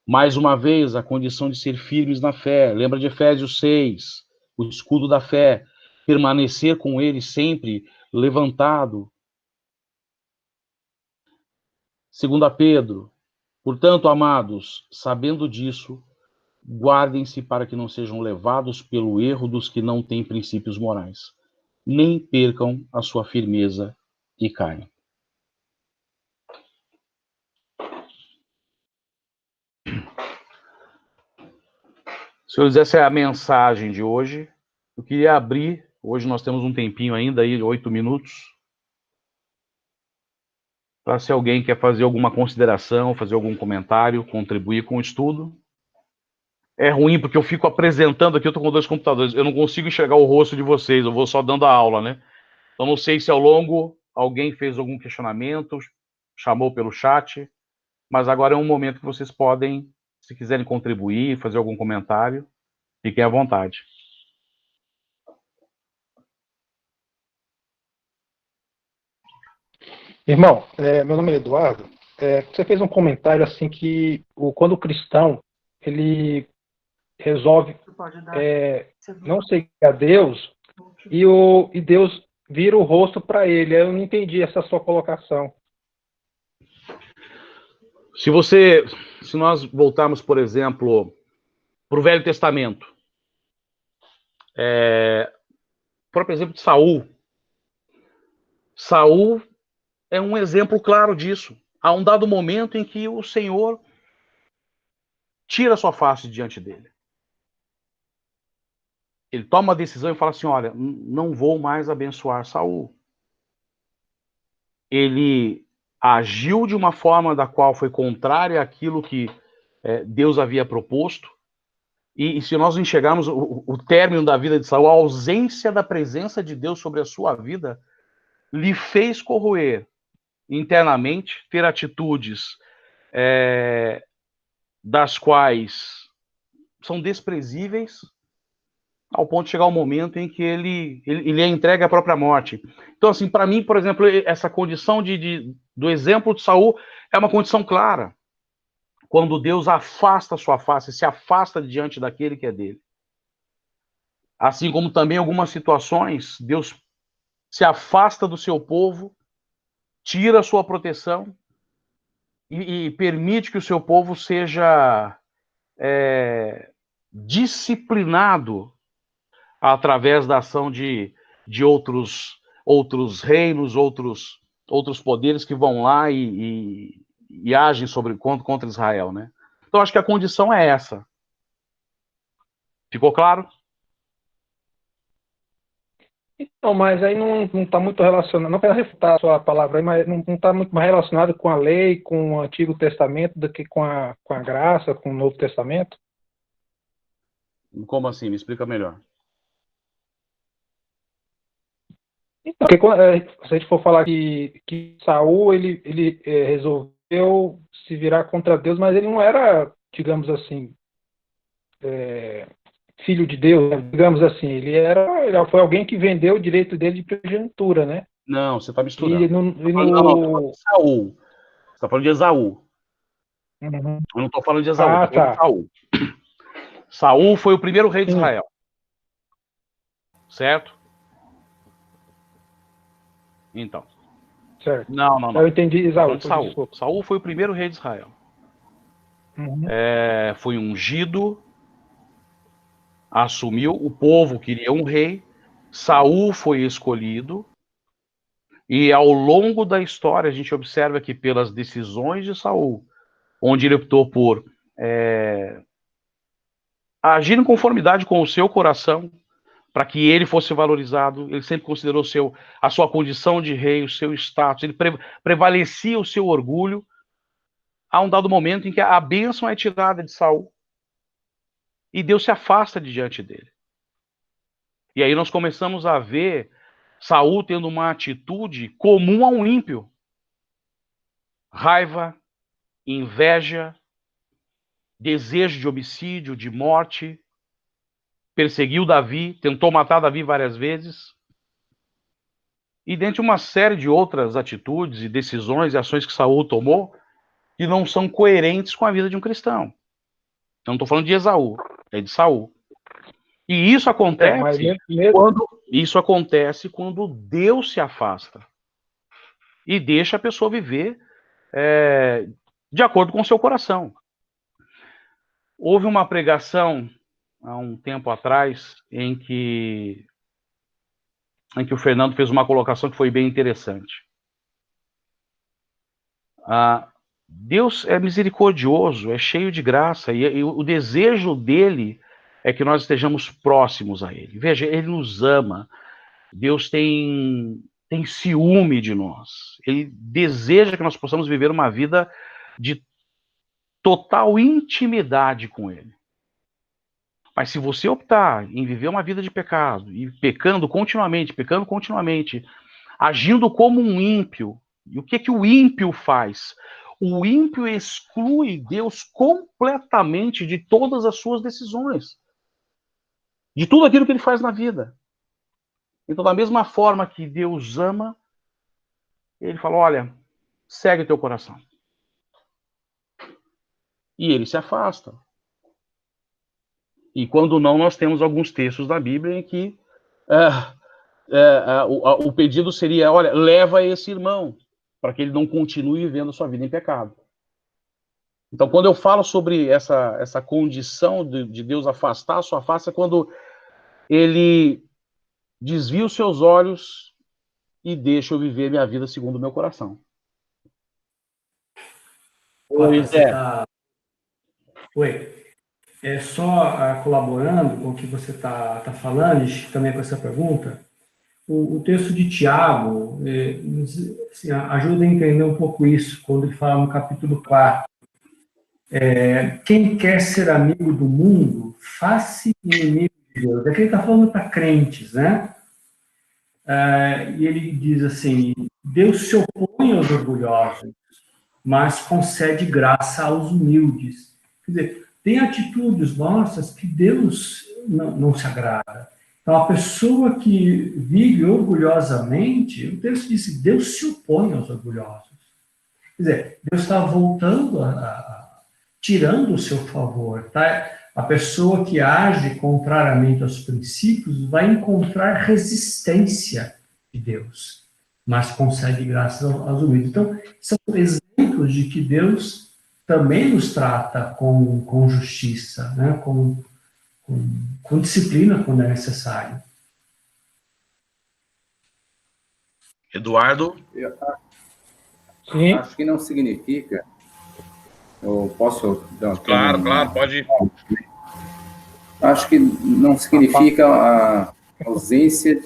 mais uma vez, a condição de ser firmes na fé. Lembra de Efésios 6, o escudo da fé, permanecer com ele sempre levantado. 2 Pedro, portanto, amados, sabendo disso, guardem-se para que não sejam levados pelo erro dos que não têm princípios morais, nem percam a sua firmeza e caiam. Senhores, essa é a mensagem de hoje. Eu queria abrir, hoje nós temos um tempinho ainda, aí, 8 minutos, para se alguém quer fazer alguma consideração, fazer algum comentário, contribuir com o estudo. É ruim porque eu fico apresentando aqui, eu estou com 2 computadores, eu não consigo enxergar o rosto de vocês, eu vou só dando a aula, né? Então não sei se ao longo alguém fez algum questionamento, chamou pelo chat, mas agora é um momento que vocês podem, se quiserem contribuir, fazer algum comentário, fiquem à vontade. Irmão, meu nome é Eduardo. Você fez um comentário assim que quando o cristão ele resolve não seguir a Deus e Deus vira o rosto para ele. Eu não entendi essa sua colocação. Se nós voltarmos, por exemplo, para o Velho Testamento, por exemplo, de Saul. Saul é um exemplo claro disso. Há um dado momento em que o Senhor tira sua face diante dele. Ele toma a decisão e fala assim: olha, não vou mais abençoar Saul. Ele agiu de uma forma da qual foi contrária àquilo que Deus havia proposto. E se nós enxergarmos o término da vida de Saul, a ausência da presença de Deus sobre a sua vida, lhe fez corroer internamente, ter atitudes das quais são desprezíveis, ao ponto de chegar o momento em que ele é entregue à própria morte. Então, assim, para mim, por exemplo, essa condição do exemplo de Saul é uma condição clara. Quando Deus afasta a sua face, se afasta diante daquele que é dele. Assim como também em algumas situações, Deus se afasta do seu povo, tira a sua proteção e permite que o seu povo seja disciplinado através da ação de outros reinos, outros poderes que vão lá e agem contra Israel, né? Então, acho que a condição é essa. Ficou claro? Então, mas aí não está muito relacionado, não quero refutar a sua palavra aí, mas não está muito mais relacionado com a lei, com o Antigo Testamento, do que com a graça, com o Novo Testamento? Como assim? Me explica melhor. Então, porque se a gente for falar que Saul ele resolveu se virar contra Deus, mas ele não era, digamos assim, filho de Deus, né? Digamos assim, ele foi alguém que vendeu o direito dele de primogenitura, né? Não, você está E misturando. no, Não, e você está falando no... de Saul. Você está falando de Esaú. Uhum. Eu não estou falando de Esaú, Ah, estou falando de tá. Saul. Saul foi o primeiro rei de Sim. Israel. Certo? Então. Certo. Não, não, não. Eu entendi, Esaú. Saul. Saul foi o primeiro rei de Israel. Uhum. Foi ungido, assumiu, o povo queria um rei, Saul foi escolhido, e ao longo da história a gente observa que pelas decisões de Saul, onde ele optou por agir em conformidade com o seu coração, para que ele fosse valorizado, ele sempre considerou a sua condição de rei, o seu status, ele prevalecia o seu orgulho. Há um dado momento em que a bênção é tirada de Saul e Deus se afasta de diante dele. E aí nós começamos a ver Saul tendo uma atitude comum a um ímpio: raiva, inveja, desejo de homicídio, de morte. Perseguiu Davi, tentou matar Davi várias vezes. E dentre uma série de outras atitudes e decisões e ações que Saul tomou, que não são coerentes com a vida de um cristão. Eu não estou falando de Esaú, é de Saul. E isso acontece quando Deus se afasta e deixa a pessoa viver de acordo com o seu coração. Houve uma pregação há um tempo atrás em que o Fernando fez uma colocação que foi bem interessante. Deus é misericordioso, é cheio de graça, e o desejo dele é que nós estejamos próximos a ele. Veja, ele nos ama. Deus tem ciúme de nós. Ele deseja que nós possamos viver uma vida de total intimidade com ele. Mas se você optar em viver uma vida de pecado, e pecando continuamente, agindo como um ímpio, e o que o ímpio faz? O ímpio exclui Deus completamente de todas as suas decisões, de tudo aquilo que ele faz na vida. Então, da mesma forma que Deus ama, ele fala: olha, segue teu coração. E ele se afasta. E quando não, nós temos alguns textos da Bíblia em que o pedido seria: olha, leva esse irmão, para que ele não continue vivendo a sua vida em pecado. Então, quando eu falo sobre essa condição de Deus afastar, só afasta quando ele desvia os seus olhos e deixa eu viver minha vida segundo o meu coração. Oi. Só colaborando com o que você está falando, e também com essa pergunta, o texto de Tiago assim, ajuda a entender um pouco isso, quando ele fala no capítulo 4. Quem quer ser amigo do mundo, faça-se inimigo de Deus. Aqui ele está falando para crentes, né? E ele diz assim: Deus se opõe aos orgulhosos, mas concede graça aos humildes. Quer dizer, tem atitudes nossas que Deus não se agrada. Então, a pessoa que vive orgulhosamente, o texto diz que Deus se opõe aos orgulhosos. Quer dizer, Deus está voltando tirando o seu favor. Tá? A pessoa que age contrariamente aos princípios vai encontrar resistência de Deus, mas concede graça aos humildes. Então, são exemplos de que Deus também nos trata com justiça, né? com disciplina quando é necessário. Eduardo? Sim. Acho que não significa... Eu posso dar Claro, pode ir. Acho que não significa a ausência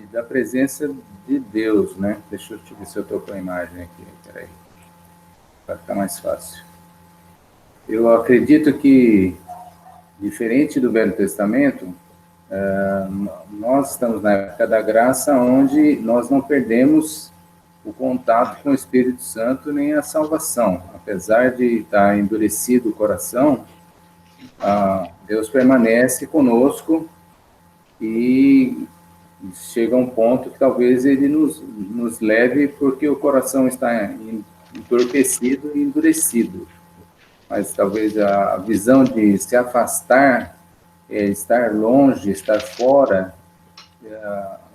da presença de Deus, né? Deixa eu te ver se eu estou com a imagem aqui. Peraí. Para ficar mais fácil. Eu acredito que, diferente do Velho Testamento, nós estamos na época da graça, onde nós não perdemos o contato com o Espírito Santo nem a salvação. Apesar de estar endurecido o coração, Deus permanece conosco e chega a um ponto que talvez ele nos leve porque o coração está entorpecido e endurecido. Mas talvez a visão de se afastar, estar longe, estar fora,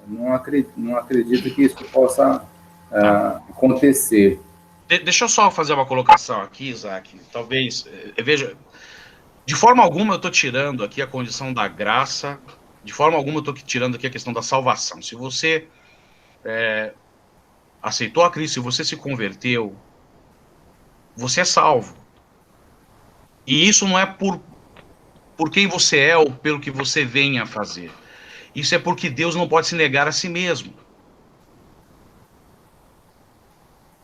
não acredito que isso possa acontecer. Deixa eu só fazer uma colocação aqui, Isaac. Talvez, veja, de forma alguma eu estou tirando aqui a condição da graça, de forma alguma eu estou tirando aqui a questão da salvação. Se você aceitou a Cristo, se você se converteu, você é salvo. E isso não é por quem você é ou pelo que você venha a fazer. Isso é porque Deus não pode se negar a si mesmo.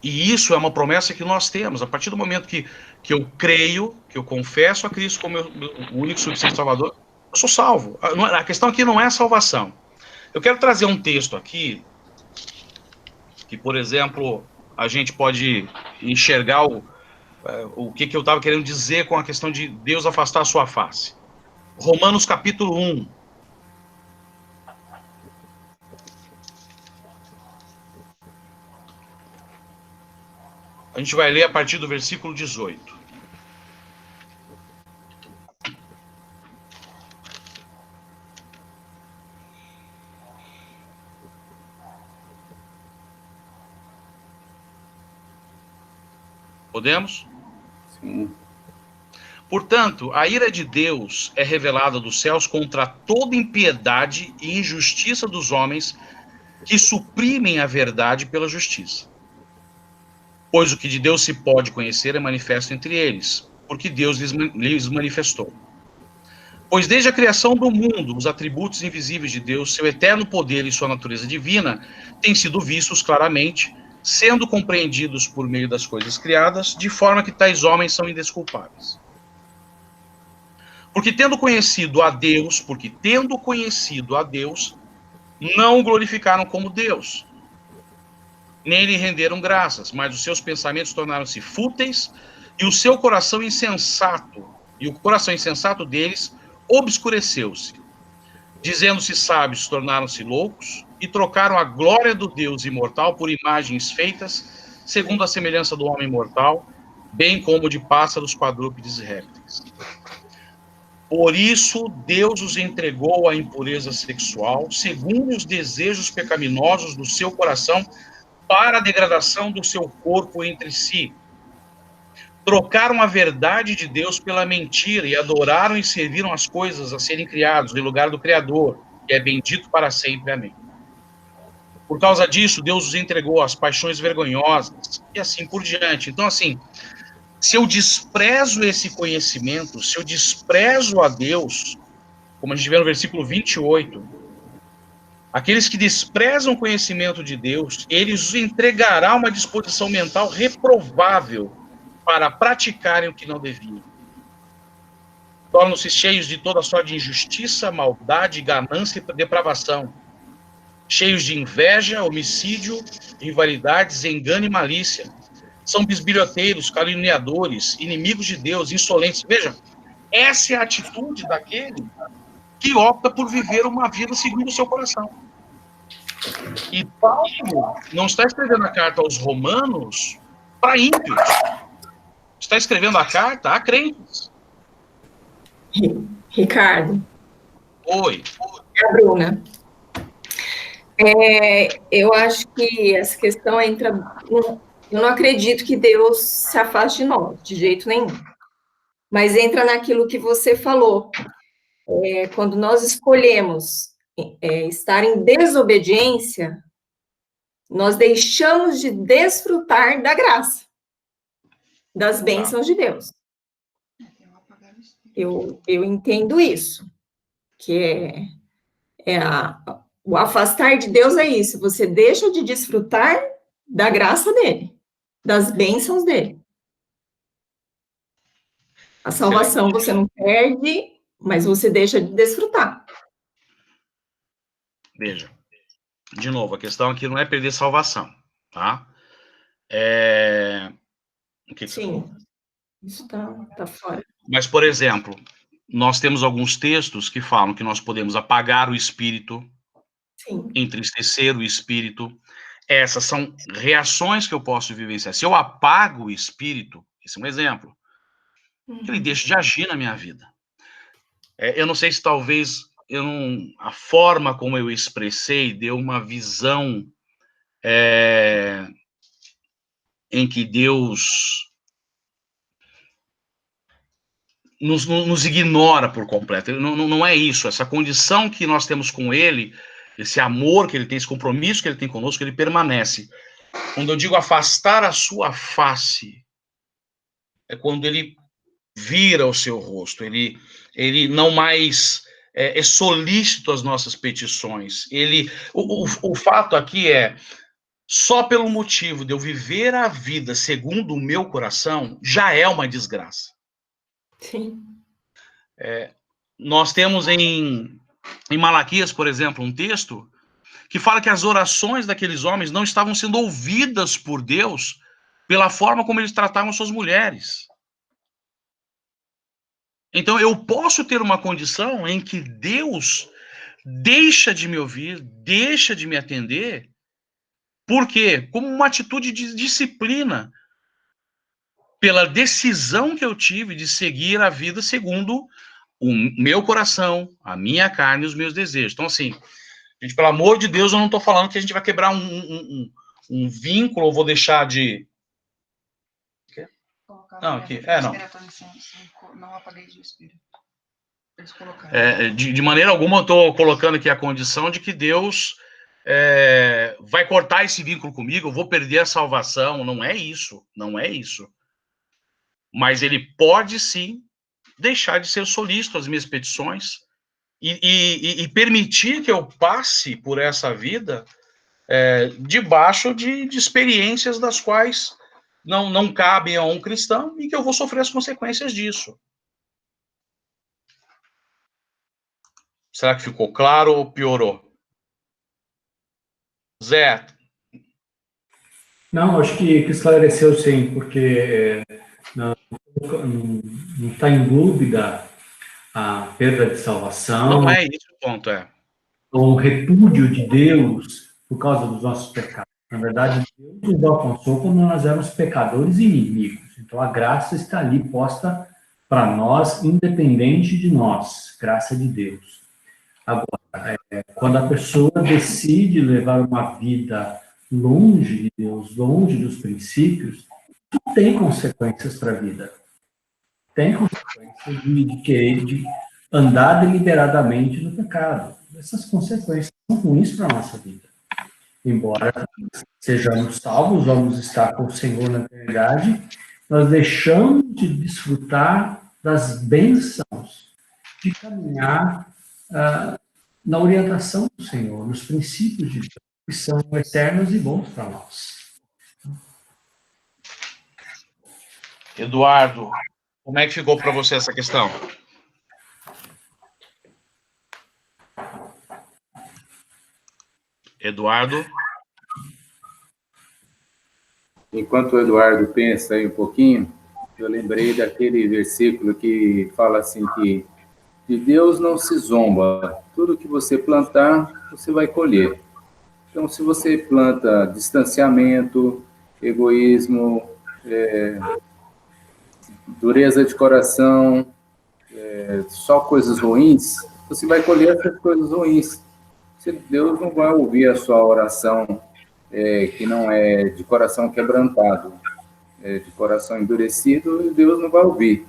E isso é uma promessa que nós temos. A partir do momento que eu creio, que eu confesso a Cristo como o único suficiente Salvador, eu sou salvo. A questão aqui não é a salvação. Eu quero trazer um texto aqui que, por exemplo, a gente pode enxergar o que eu estava querendo dizer com a questão de Deus afastar a sua face. Romanos capítulo 1. A gente vai ler a partir do versículo 18. Podemos? Sim. Portanto, a ira de Deus é revelada dos céus contra toda impiedade e injustiça dos homens que suprimem a verdade pela justiça. Pois o que de Deus se pode conhecer é manifesto entre eles, porque Deus lhes manifestou. Pois desde a criação do mundo, os atributos invisíveis de Deus, seu eterno poder e sua natureza divina, têm sido vistos claramente, sendo compreendidos por meio das coisas criadas, de forma que tais homens são indesculpáveis. Porque tendo conhecido a Deus, não o glorificaram como Deus, nem lhe renderam graças, mas os seus pensamentos tornaram-se fúteis, e o seu coração insensato, e o coração insensato deles obscureceu-se. Dizendo-se sábios, tornaram-se loucos, e trocaram a glória do Deus imortal por imagens feitas, segundo a semelhança do homem mortal, bem como de pássaros, quadrúpedes e répteis. Por isso, Deus os entregou à impureza sexual, segundo os desejos pecaminosos do seu coração, para a degradação do seu corpo entre si. Trocaram a verdade de Deus pela mentira e adoraram e serviram as coisas a serem criadas em lugar do Criador, que é bendito para sempre. Amém. Por causa disso, Deus os entregou às paixões vergonhosas e assim por diante. Então, assim, se eu desprezo esse conhecimento, se eu desprezo a Deus, como a gente vê no versículo 28, aqueles que desprezam o conhecimento de Deus, eles os entregará uma disposição mental reprovável para praticarem o que não deviam. Tornam-se cheios de toda sorte de injustiça, maldade, ganância e depravação, cheios de inveja, homicídio, rivalidades, engano e malícia. São bisbilhoteiros, caluniadores, inimigos de Deus, insolentes. Veja, essa é a atitude daquele que opta por viver uma vida segundo o seu coração. E Paulo não está escrevendo a carta aos romanos para ímpios. Está escrevendo a carta a crentes. Ricardo. Oi. É a Bruna. Eu acho que essa questão entra... Eu não acredito que Deus se afaste de nós, de jeito nenhum. Mas entra naquilo que você falou. Quando nós escolhemos estar em desobediência, nós deixamos de desfrutar da graça, das bênçãos de Deus. Eu entendo isso, que o afastar de Deus é isso, você deixa de desfrutar da graça dele, das bênçãos dele. A salvação você não perde, mas você deixa de desfrutar. Veja, de novo, a questão aqui não é perder salvação, tá? Sim, isso tá fora. Mas, por exemplo, nós temos alguns textos que falam que nós podemos apagar o espírito, Sim. Entristecer o espírito. Essas são reações que eu posso vivenciar. Se eu apago o espírito, esse é um exemplo, ele deixa de agir na minha vida. Eu não sei se talvez a forma como eu expressei deu uma visão em que Deus nos ignora por completo. Não é isso. Essa condição que nós temos com Ele, esse amor que Ele tem, esse compromisso que Ele tem conosco, Ele permanece. Quando eu digo afastar a sua face, é quando Ele vira o seu rosto. Ele não mais é solícito às nossas petições. O fato aqui é, só pelo motivo de eu viver a vida segundo o meu coração, já é uma desgraça. Sim. Nós temos em Malaquias, por exemplo, um texto que fala que as orações daqueles homens não estavam sendo ouvidas por Deus pela forma como eles tratavam suas mulheres. Então, eu posso ter uma condição em que Deus deixa de me ouvir, deixa de me atender. Por quê? Como uma atitude de disciplina, pela decisão que eu tive de seguir a vida segundo o meu coração, a minha carne e os meus desejos. Então, assim, gente, pelo amor de Deus, eu não estou falando que a gente vai quebrar um vínculo, ou vou deixar de... Não, aqui, não. Não apaguei de espírito. De maneira alguma eu estou colocando aqui a condição de que Deus vai cortar esse vínculo comigo, eu vou perder a salvação. Não é isso, não é isso. Mas Ele pode sim deixar de ser solícito às minhas petições e permitir que eu passe por essa vida debaixo de experiências das quais não cabem a um cristão e que eu vou sofrer as consequências disso. Será que ficou claro ou piorou? Zé? Não, acho que esclareceu sim, porque não está em dúvida a perda de salvação, Não é esse o ponto, ou o repúdio de Deus por causa dos nossos pecados. Na verdade, Deus nos alcançou quando nós éramos pecadores e inimigos. Então, a graça está ali posta para nós, independente de nós. Graça de Deus. Agora, quando a pessoa decide levar uma vida longe de Deus, longe dos princípios, tem consequências para a vida. Tem consequências de andar deliberadamente no pecado. Essas consequências são ruins para a nossa vida. Embora sejamos salvos, vamos estar com o Senhor na eternidade, nós deixamos de desfrutar das bênçãos de caminhar na orientação do Senhor, nos princípios de Deus, que são eternos e bons para nós. Eduardo, como é que ficou para você essa questão? Eduardo? Enquanto o Eduardo pensa aí um pouquinho, eu lembrei daquele versículo que fala assim que de Deus não se zomba, tudo que você plantar, você vai colher. Então, se você planta distanciamento, egoísmo, dureza de coração, só coisas ruins, você vai colher essas coisas ruins. Deus não vai ouvir a sua oração que não é de coração quebrantado, de coração endurecido, Deus não vai ouvir.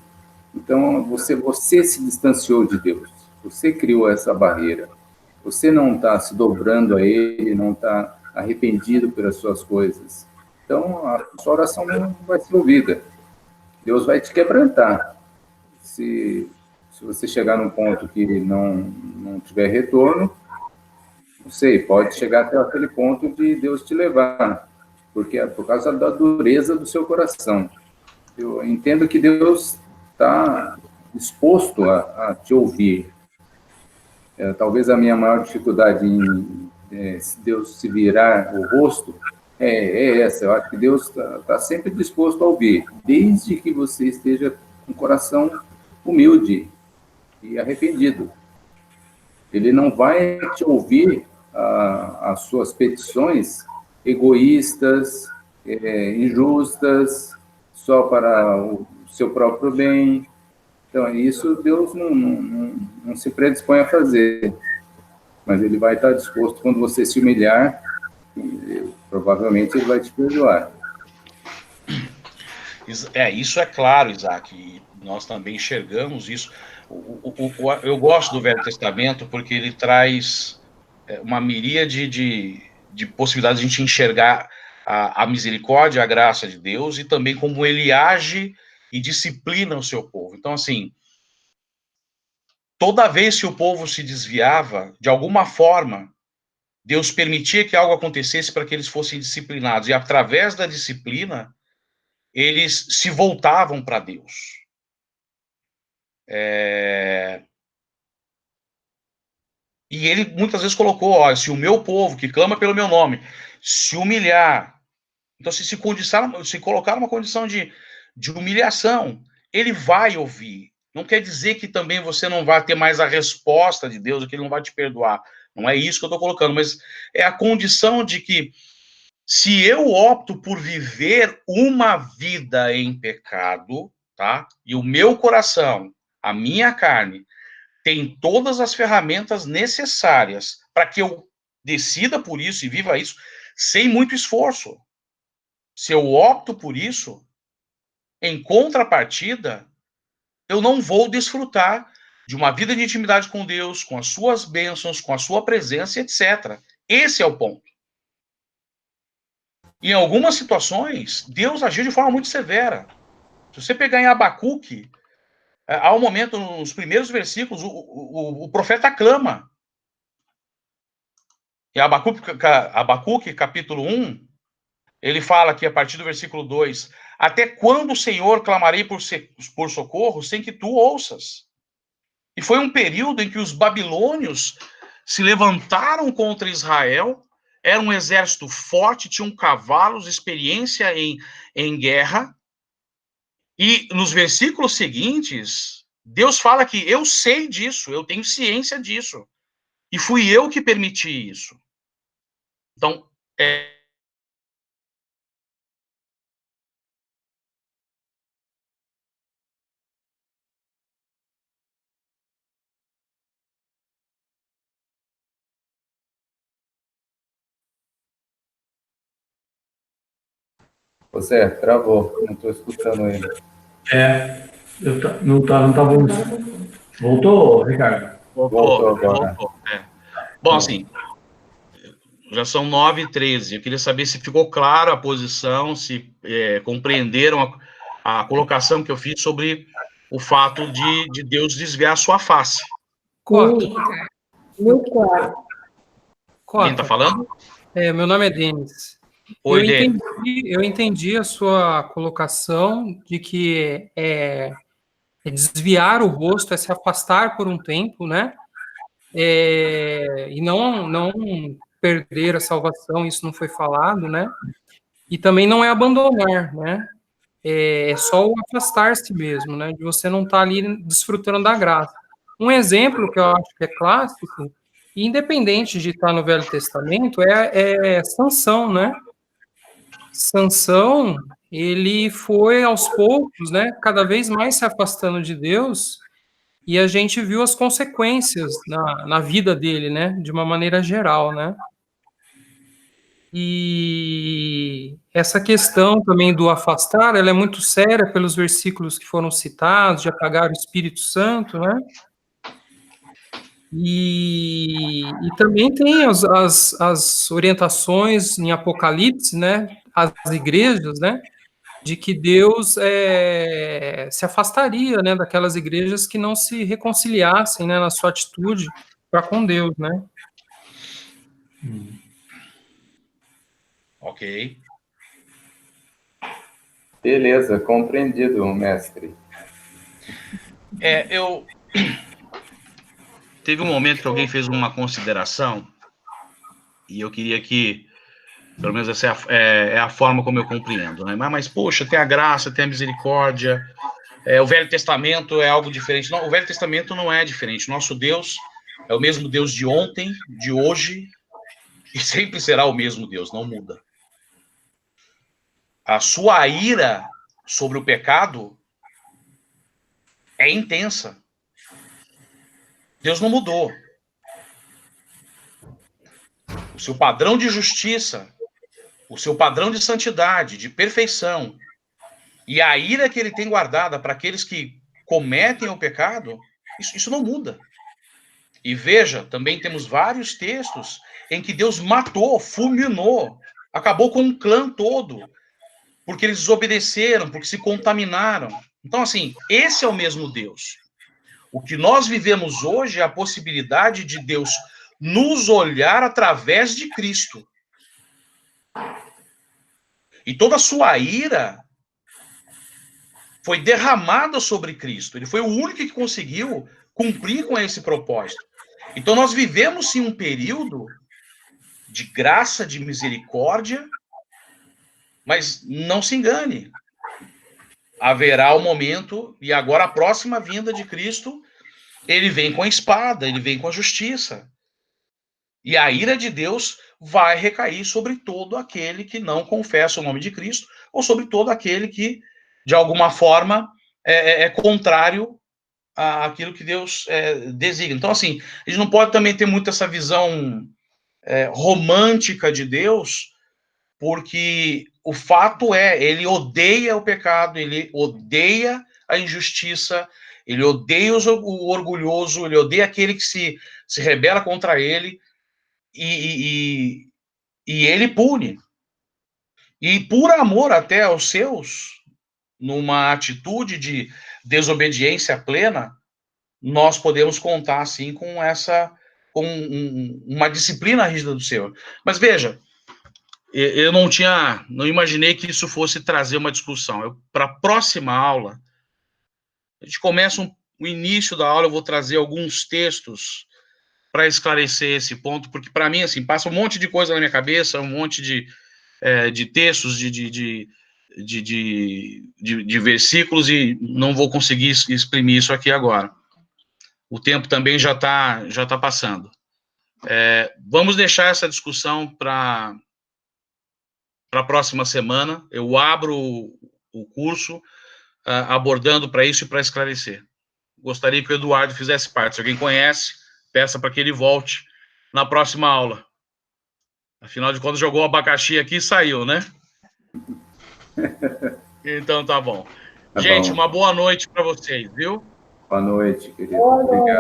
Então, você se distanciou de Deus, você criou essa barreira, você não está se dobrando a Ele, não está arrependido pelas suas coisas. Então, a sua oração não vai ser ouvida. Deus vai te quebrantar. Se você chegar num ponto que não tiver retorno, não sei, pode chegar até aquele ponto de Deus te levar, porque é por causa da dureza do seu coração. Eu entendo que Deus está disposto a te ouvir. Talvez a minha maior dificuldade em Deus se virar o rosto é essa. Eu acho que Deus está sempre disposto a ouvir, desde que você esteja com o coração humilde e arrependido. Ele não vai te ouvir as suas petições egoístas, injustas, só para o seu próprio bem. Então, isso Deus não se predispõe a fazer. Mas Ele vai estar disposto, quando você se humilhar, provavelmente Ele vai te perdoar. Isso é claro, Isaac, e nós também enxergamos isso. Eu gosto do Velho Testamento porque ele traz uma miríade de possibilidades de a gente enxergar a misericórdia, a graça de Deus e também como ele age e disciplina o seu povo. Então, assim, toda vez que o povo se desviava, de alguma forma, Deus permitia que algo acontecesse para que eles fossem disciplinados. E através da disciplina, eles se voltavam para Deus. E ele muitas vezes colocou, ó, se o meu povo, que clama pelo meu nome, se humilhar, então se colocar numa condição de humilhação, ele vai ouvir. Não quer dizer que também você não vai ter mais a resposta de Deus, que ele não vai te perdoar. Não é isso que eu estou colocando, mas é a condição de que se eu opto por viver uma vida em pecado, tá? E o meu coração, a minha carne, tem todas as ferramentas necessárias para que eu decida por isso e viva isso sem muito esforço. Se eu opto por isso, em contrapartida, eu não vou desfrutar de uma vida de intimidade com Deus, com as suas bênçãos, com a sua presença, etc. Esse é o ponto. Em algumas situações, Deus agiu de forma muito severa. Se você pegar em Abacuque, há um momento, nos primeiros versículos, o profeta clama. Em Abacuque, capítulo 1, ele fala aqui, a partir do versículo 2, até quando, Senhor, clamarei por socorro sem que tu ouças? E foi um período em que os babilônios se levantaram contra Israel, era um exército forte, tinham cavalos, experiência em guerra, e nos versículos seguintes, Deus fala que eu sei disso, eu tenho ciência disso, e fui eu que permiti isso. Então, Você travou, não estou escutando ele. Não tá bom. Voltou, Ricardo? Voltou agora. Bom, assim, já são 9h13. Eu queria saber se ficou claro a posição, se compreenderam a colocação que eu fiz sobre o fato de Deus desviar a sua face. Cota. Muito claro. Quem está falando? Meu nome é Denis. Oi, Denis. Eu entendi a sua colocação de que é desviar o rosto, é se afastar por um tempo, né? E não perder a salvação, isso não foi falado, né? E também não é abandonar, né? É só o afastar-se mesmo, né? De você não estar ali desfrutando da graça. Um exemplo que eu acho que é clássico, independente de estar no Velho Testamento, é Sansão, né? Sansão, ele foi aos poucos, né? Cada vez mais se afastando de Deus, e a gente viu as consequências na vida dele, né? De uma maneira geral, né? E essa questão também do afastar, ela é muito séria pelos versículos que foram citados, de apagar o Espírito Santo, né? E também tem as orientações em Apocalipse, né? As igrejas, né? De que Deus se afastaria, né? Daquelas igrejas que não se reconciliassem, né? Na sua atitude para com Deus, né? Ok. Beleza, compreendido, mestre. Teve um momento que alguém fez uma consideração, e eu queria que, pelo menos essa é a forma como eu compreendo, né? Mas, poxa, tem a graça, tem a misericórdia, o Velho Testamento é algo diferente. Não, o Velho Testamento não é diferente. Nosso Deus é o mesmo Deus de ontem, de hoje, e sempre será o mesmo Deus, não muda. A sua ira sobre o pecado é intensa. Deus não mudou. O seu padrão de justiça, o seu padrão de santidade, de perfeição, E a ira que ele tem guardada para aqueles que cometem o pecado, isso não muda. E veja, também temos vários textos em que Deus matou, fulminou, acabou com um clã todo, porque eles desobedeceram, porque se contaminaram. Então, assim, esse é o mesmo Deus. O que nós vivemos hoje é a possibilidade de Deus nos olhar através de Cristo. E toda a sua ira foi derramada sobre Cristo. Ele foi o único que conseguiu cumprir com esse propósito. Então, nós vivemos, sim, um período de graça, de misericórdia, mas não se engane. Haverá o momento, e agora a próxima vinda de Cristo, ele vem com a espada, ele vem com a justiça. E a ira de Deus vai recair sobre todo aquele que não confessa o nome de Cristo, ou sobre todo aquele que, de alguma forma, é contrário àquilo que Deus designa. Então, assim, a gente não pode também ter muito essa visão romântica de Deus, porque o fato ele odeia o pecado, ele odeia a injustiça, ele odeia o orgulhoso, ele odeia aquele que se rebela contra ele, e ele pune. E por amor até aos seus, numa atitude de desobediência plena, nós podemos contar, assim, com uma disciplina rígida do Senhor. Mas veja, eu não imaginei que isso fosse trazer uma discussão. Para a próxima aula, a gente começa o início da aula, eu vou trazer alguns textos para esclarecer esse ponto, porque para mim, assim, passa um monte de coisa na minha cabeça, um monte de textos, de versículos, e não vou conseguir exprimir isso aqui agora. O tempo também já tá passando. Vamos deixar essa discussão para a próxima semana. Eu abro o curso abordando para isso e para esclarecer. Gostaria que o Eduardo fizesse parte. Se alguém conhece, peça para que ele volte na próxima aula. Afinal de contas, jogou o abacaxi aqui e saiu, né? Então, tá bom. Gente, uma boa noite para vocês, viu? Boa noite, querido. Obrigado.